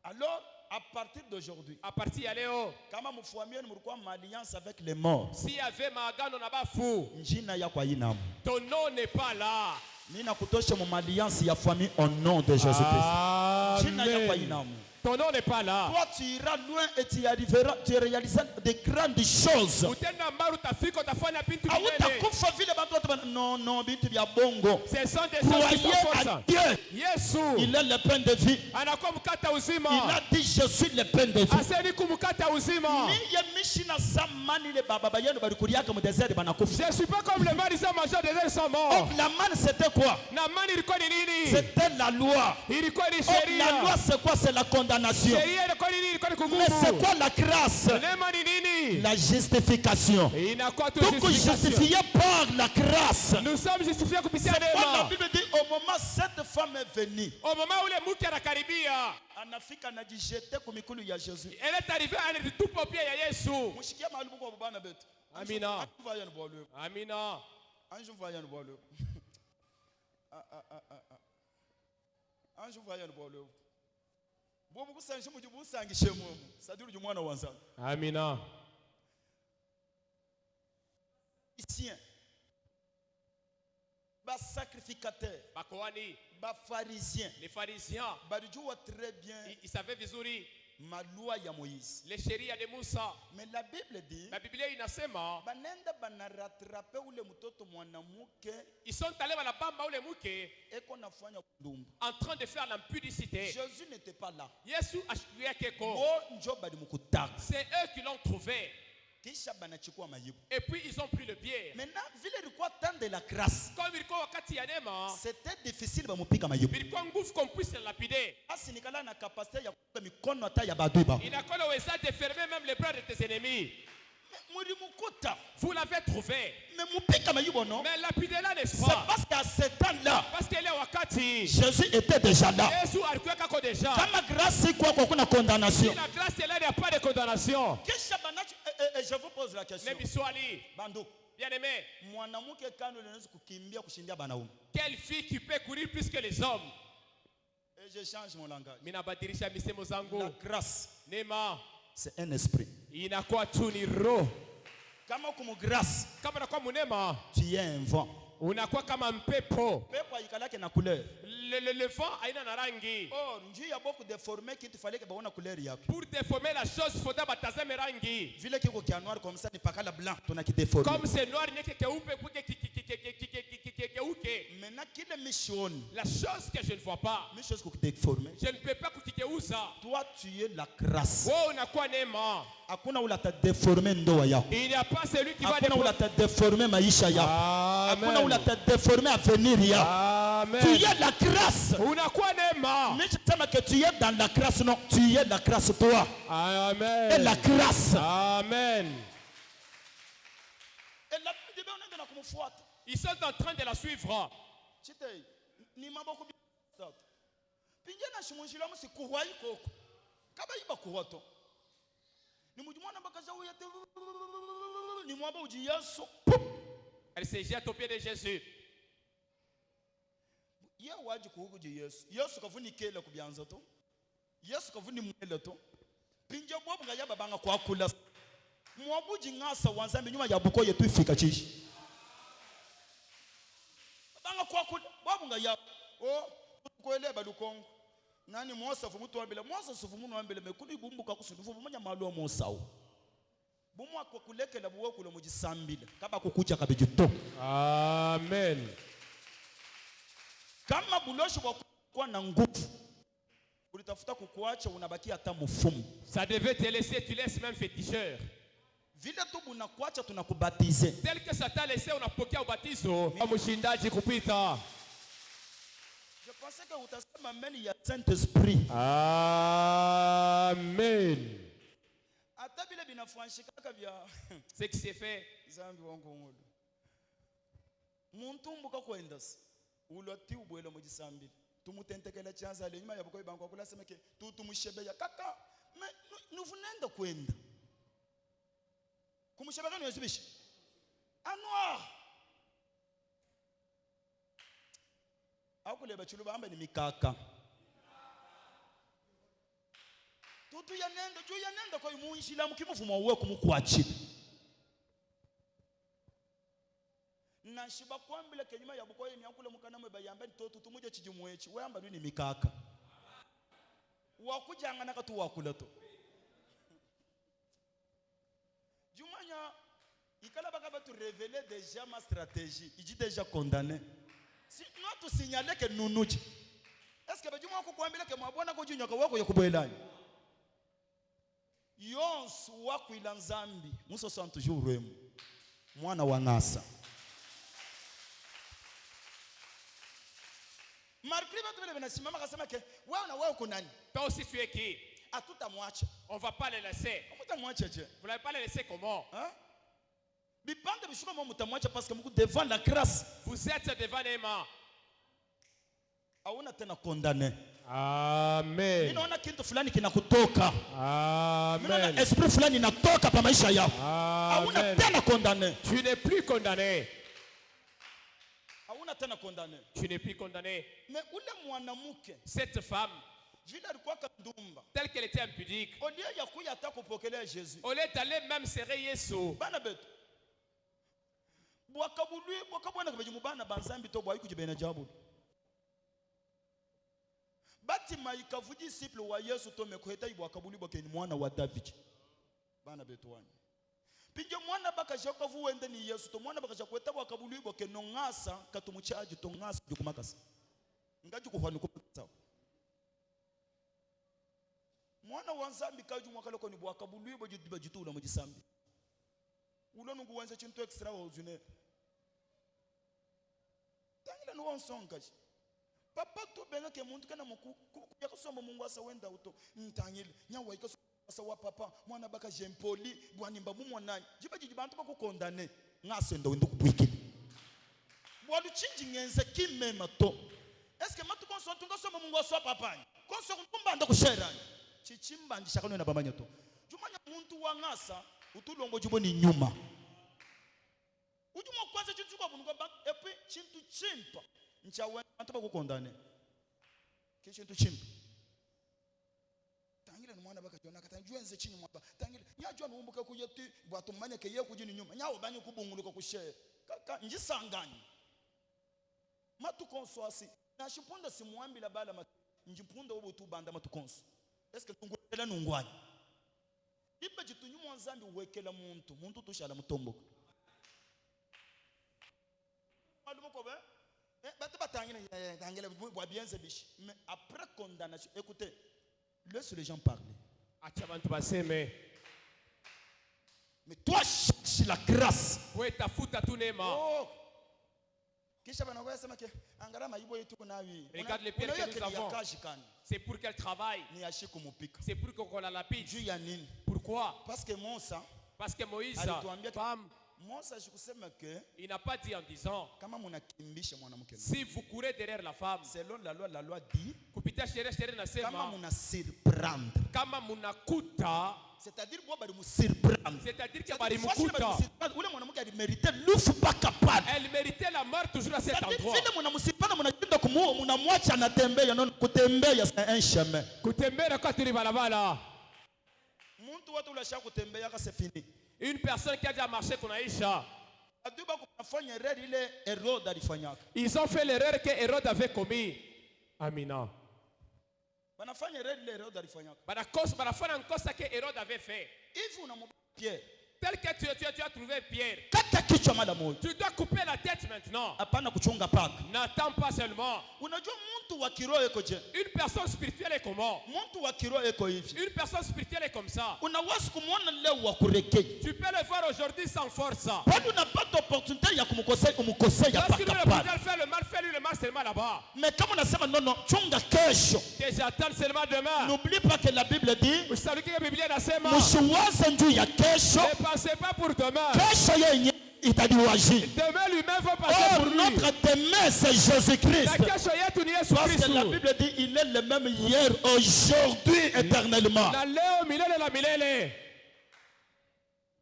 alors, à partir d'aujourd'hui, À partir ya leo, kama mfuamie mulikuwa en alliance avec les morts, si avait maagano na bafu, njina ya kwa inamu. ton nom n'est pas là. Nina kutosha mu alliance ya famille au nom de Jésus-Christ. Njina ya kwa inamu. Ton nom n'est pas là. Toi, tu iras loin et tu arriveras, tu réaliseras de grandes choses. Utenda mbali utafika utafanya vitu vinene. Hautakufa vile bantu watu non vitu vya bongo. Ce sont des choses qui sont Croyez à fausses. Dieu. Yesu Il est le pain de vie. anakuwa mkate wa Il uzima. a dit je suis le pain de vie. Aseni kumkate wa uzima. Niye mishina samani le baba yenu balikuriaka mu desert banakufa. Je suis pas comme les marisans mangeurs des airs sont morts. La manne c'était quoi? Na mani ilikuwa ni nini? C'était la loi. Ilikuwa ni La sheria. loi c'est quoi? C'est la condamnation. Sheria ilikuwa ni nini? Ilikuwa ni Mais c'est kugumu. quoi la grâce? Neema ni nini? La justification. Inakuwa tu Donc justification. justifié par la grâce. Nous sommes justifiés kupitia C'est quoi la neema. Bible dit au moment cette femme est venue. Au moment où le mke anakaribia, Anafika anajijete kumikulu ya Jésus. elle est arrivée anajitupa pia ya Yesu. Mushikia mahali kwa baba na betu. Amina. Anju vaya ni bwalo. Amina. Anju vaya ni bwalo. Anju vaya ni bwalo. Bobu kusangishe mujibu usangishe mumu. Saduru jumwana wanza. Amina. Ici. Bas sacrificateur, Bakoani, bas pharisien, les pharisiens, balijua très bien ils savaient vizuri ma loi ya Moïse. les sheria de Musa. Mais la Bible dit La Biblia inasema banenda banaratrape ule mtoto mwanamuke ils sont allés à la bamba ule mke eko nafanya kundumbu. en train de faire l'impudicité. Jésus n'était pas là. Yesu ashikilia keko. Bo njo balimukutaka. C'est eux qui l'ont trouvé. Kisha banachukua mayibu. Et puis ils ont pris le pied. Maintenant, vile ilikuwa temps de la grâce. Comme ilikuwa wakati ya neema, C'était difficile bamupika mayibu. ilikuwa nguvu qu'on puisse le lapider. Asi nikala na capacité ya kuka mikono hata ya badui ba. Inakuwa na uwezo de fermer même les bras de tes ennemis. Mulimukuta. Vous l'avez trouvé. Mais mupika mayibu non? Mais lapidez-la, n'est-ce C'est pas? parce qu'à ce temps-là, Parce qu'elle est wakati. Jésus était déjà là. Yesu alikuwa kako déjà. Kama grâce iko kwa kuna condamnation. Si la grâce est là, il n'y a pas de condamnation. Kisha banacho je vous pose la question. Mais biswali, Bandu, bien-aimé, mwanamke kano anaweza kukimbia kushindia banaume. quelle fille qui peut courir plus que les hommes? Et je change mon langage. Minabadilisha misemo La zangu. grâce, Neema c'est un esprit. inakuwa tu ni roho. Kama kumu grâce, Kama unakuwa munema, tu es un vent. unakuwa kama mpepo. Pepo haikalake na couleur. Le vent haina na rangi. Oh, njuu ya boku deformer kitu fallait que baona couleur yake. Pour déformer la chose, il faudra batazame rangi. Vile kiko kia noir comme ça ni pakala blanc, tuna ki déformer. Comme c'est noir, il n'y a que keupe, keuke. Maintenant kile mission, La chose que je ne vois pas, mission ko déformer. je ne peux pas kukigeuza. Toi tu es la grâce. Wewe unakuwa neema. Hakuna ula ta déformer ndoa yako. Il n'y a pas celui qui va Hakuna ula ta déformer maisha yako. Hakuna Amen. ula ta déformer avenir yako. Tu Amen. es la grâce. Unakuwa neema. Mais je sais que tu es dans la grâce, non, tu es la grâce toi. Amen. Et la grâce. Amen. Et la Bible dit on est dans kumfuata. Ils sont en train de la suivre. Chite ni mambo kubisa. Pinjana shimunjila musi kuhwai koko. Kaba iba kuwato. Ni mujumwana bakaza uyate ni mwaba uji Yesu. Elle se jette au pied de Jésus. Ye waji kuhuji Yesu. Yesu kavuni kele kubyanza to. Yesu kavuni mwele to. Pinja bobu nga yaba banga kwa kula. Mwabuji ngasa wanzambi nyuma ya buko yetu ifika chishi. Banga kwa kula bobu nga yaba. Oh, kuelewa lukongo. Nani Musa fumutu wambele. Musa sufumuno wambele mekuni bumbuka kusundufu mumanya malu Musa. Bumu akokulekela buwe kulo mujisambile. Kaba kukucha kabejito. Amen. Kama buloshi kwa na nguvu. Ulitafuta kukuacha unabaki hata mfumu. Ça devait te laisser, tu laisses même féticheur. Vile tu bunakuacha tunakubatize. Tel que ça t'a laissé, unapokea ubatizo. Mshindaji kupita. Je pensais que utasema meni ya Saint-Esprit. Amen. Hata vile binafanshika vya Ce qui s'est fait. zambi wangu ngolo. Muntu mbuka kwendasi. Uloti ubwele mujisambile. Tumutentekela chanza le nyuma yabuko ibango kula semeke tumushebeya kaka nuvunenda kwenda. Kumushebeka no yesibishi. Anwa. Akule bachulu bamba ni mikaka. Tutu yanenda juu yanenda kwa imunjila mukimuvuma uwe kumukwachira. Nashiba kwambile kenyuma ya bukoye ni akule mukana mwe bayamba ntoto tumuje chijumwechi we amba ni mikaka wakujanga na katu wakula to jumanya ikala baka ba tu révéler déjà ma stratégie il dit déjà condamné si nous tu signaler que nunuji est-ce que bajuma ko kwambira ke mwabona ko junyoka wako yakubwelani yonsu wako ila nzambi muso 60 jours remu mwana wa ngasa marpri batu bele benasimama kasema ke wewe na wewe uko nani Toi aussi tu es qui? atutamwacha On va pas les laisser. mutamwacha je Vous n'allez pas les laisser comment? hein bipande bishuka mo mutamwacha parce que muko devant la grâce Vous êtes devant les mains. hauna tena condamné Amen. ninaona kitu fulani kinakutoka Amen. ninaona esprit fulani inatoka pa maisha yako hauna Amen. tena condamné Tu n'es plus condamné. hauna tena condamné Tu n'es plus condamné. mais ule mwanamke Cette femme, vile alikuwa kandumba telle qu'elle était impudique, au lieu ya kuya hata kupokelea Jésus au lieu d'aller même serrer Yesu, bana betu bwakabwana kabeji mubana banzambi to bwa ikujibena jabu batima ikavuji disciple wa Yesu to mekweta ibwakabuli bwakeni mwana wa David bana betu wani pinje mwana bakaja wende ni Yesu to mwana bakaja kweta bwakabuli bwakeno ngasa katumuchaji to ngasa jukumakasa ngaji kuhwani kumakasa mwana wa nzambi kaju mwakaloko ni bwakabuli bwa jitula mujisambi ulo nungu wanze chintu extraordinaire tangila no wonsongaji papa to benga ke muntu kana muku yakasomba Mungu asa wenda uto ntangile nyawa ikasomba wa papa mwana baka jempoli bwanimba mu mwanani jibaji bantu bakukondane ngasenda wenda kubwikile bwalu chinji ngenze kimema to est-ce que matu konso tungasomba Mungu asa papa konso kumbanda kusherani chichimbandisha kano na bamanya to jumanya muntu wa ngasa utulongo jubo ni nyuma ujuma kwanza chintu kwa bunga et puis chintu chimpa nchawe bantu bakukondane chintu chimpa tangile ni mwana bakajona katanjwenze chini mwaba tangile nyajwa nuumbuka kuyeti bwatu manya ke ye kujini nyuma nyawo banye kubunguluka kushere kaka njisangani matu konsoasi na shipunda simwambila bala njipunda obo tu banda matu konso est-ce que tungwela nungwani ibe jitunyu mwanzambi uwekela muntu tushala mutombo malumo ko be batu batangile tangile bwa bienze bishi mais après condamnation écoutez laisse les gens parler acha bantu baseme. mais toi cherche la grâce Wewe tafuta tu neema. oh kisha bana kwa sema ke angara mayibo yetu kunawi Regarde les pierres que nous avons. C'est pour qu'elle travaille. ni ashiku mupika C'est pour qu'on la lapide. juu ya nini Pourquoi? parce que Musa Parce que Moïse, alituambia femme, Musa shikusema ke il n'a pas dit en disant, kama munakimbisha mwanamke si vous courez derrière la femme, selon la loi dit kupitia sheria kama nasema, muna surprendre kama munakuta, c'est-à-dire bwa bali mu surprendre c'est-à-dire que balimukuta, ule mwanamke alimériter lufu paka pale elle méritait la mort toujours à cet c'est-à-dire endroit. vile mnamsipana mnakwenda kumuoa mnamwacha anatembea non kutembea c'est un chemin Kutembea kwa tuli balabala. muntu watu ula shaka kutembea ka c'est fini Une personne qui a déjà marché qu'on Aïcha, aduba kufanya erreur ile Herode alifanyaka ils ont fait l'erreur que Hérode avait commis. Amina. banafanya erreur ile Herode alifanyaka Banafanya nkosa que Hérode avait fait. hivi unamwambia Pierre Tel que tu as trouvé Pierre, kata kichwa mara moja tu dois couper la tête maintenant. hapana kuchunga paka N'attends pas seulement. unajua muntu wa kiroho eko je Une personne spirituelle est comment? muntu wa kiroho eko hivi Une personne spirituelle est comme ça. unaweza kumuona leo wa kurekea Tu peux le voir aujourd'hui sans force. bado unapata opportunité ya kumkosea Lorsqu'il paka ne pale peut faire le mal, fais-lui le mal seulement là-bas. mais kama unasema non chunga kesho Que j'attends seulement demain. n'oublie pas que la Bible dit Vous savez que la Bible nasema, msiwaze njuu ya kesho ne pensez pas pour demain. kesho yenye itadiwaji Demain lui-même va passer pour or lui. notre demain c'est Jésus-Christ La kesho yetu ni Yesu parce que la Kristo. Bible dit il est le même hier aujourd'hui éternellement Na leo milele la milele.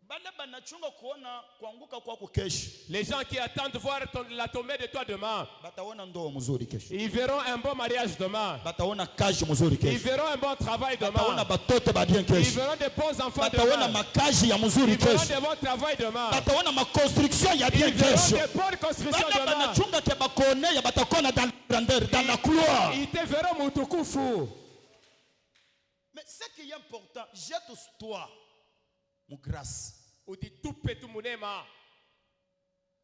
bale banachunga kuona kuanguka kwako kesho Les gens qui attendent voir la tombée de toi demain, bataona ndoa mzuri kesho ils verront un bon mariage demain. bataona kazi mzuri Ils kesho verront un bon travail bataona demain. batoto ba bien Ils kesho verront des bons enfants bataona demain. makazi ya mzuri Ils verront kesho des bons travail demain. bataona maconstruction ya bien Ils verront kesho des bonnes constructions bale demain. banachunga ke bakonea batakona dans la grandeur dans la gloire Ils te verront mutukufu. ce qui est important, jette-toi, mon grâce. Utitupe tu munema.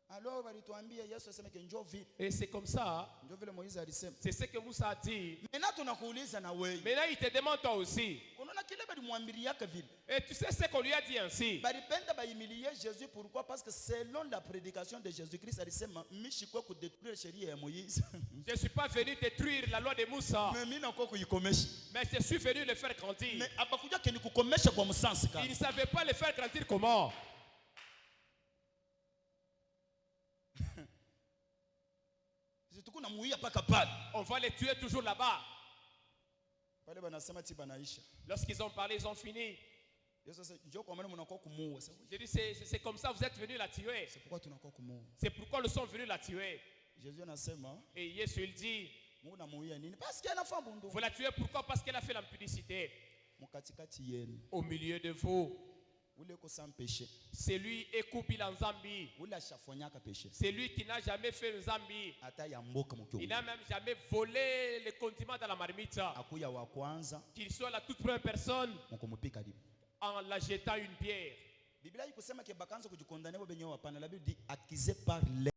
Alors walituambia Yesu aseme ke njoo vile. Et c'est comme ça, Njoo vile Moïse alisema. c'est ce que Moussa a dit. Maintenant tunakuuliza na wewe. Maintenant, il te demande toi aussi. Unaona kile balimwambiriaka vile. Et tu sais ce qu'on lui a dit ainsi. Balipenda bahimilie Jésus, pourquoi? Parce que selon la prédication de Jésus-Christ alisema mishikwe kudetruire sheria ya Moïse. Je ne suis pas venu détruire la loi de Moussa, Mais mimi nako kuikomesha. mais je suis venu le faire grandir. Mais abakuja ke nikukomesha kwa msansi Il kana. ne savait pas le faire grandir comment. Tukuna muia paka pale. On va les tuer toujours là-bas. Pale banasema ti banaisha. Lorsqu'ils ont parlé, ils ont fini. Yesu sasa njoo kwa maana mnakuwa kumuua. J'ai dit, c'est comme ça, vous êtes venus la tuer. C'est pourquoi tunakuwa kumuua. C'est pourquoi nous sommes venus la tuer. Jésus anasema Et Yesu, il dit, Mungu namuia nini? Parce que anafa bundu. vous la tuez pourquoi? Parce qu'elle a fait l'impudicité. Mukatikati yenu. Au milieu de vous. Ule ko sans péché. C'est lui ekubi la nzambi. Ule ashafonyaka péché. C'est lui qui n'a jamais fait le nzambi. Ata ya mboka mukyo. Il n'a même jamais volé les condiments dans la marmite. Akuya wa kwanza Qu'il soit la toute première personne mukumupika lipo. en la jetant une pierre. Biblia ikusema ke bakanza kujikondane bo benyo hapana. La Bible dit accusé par les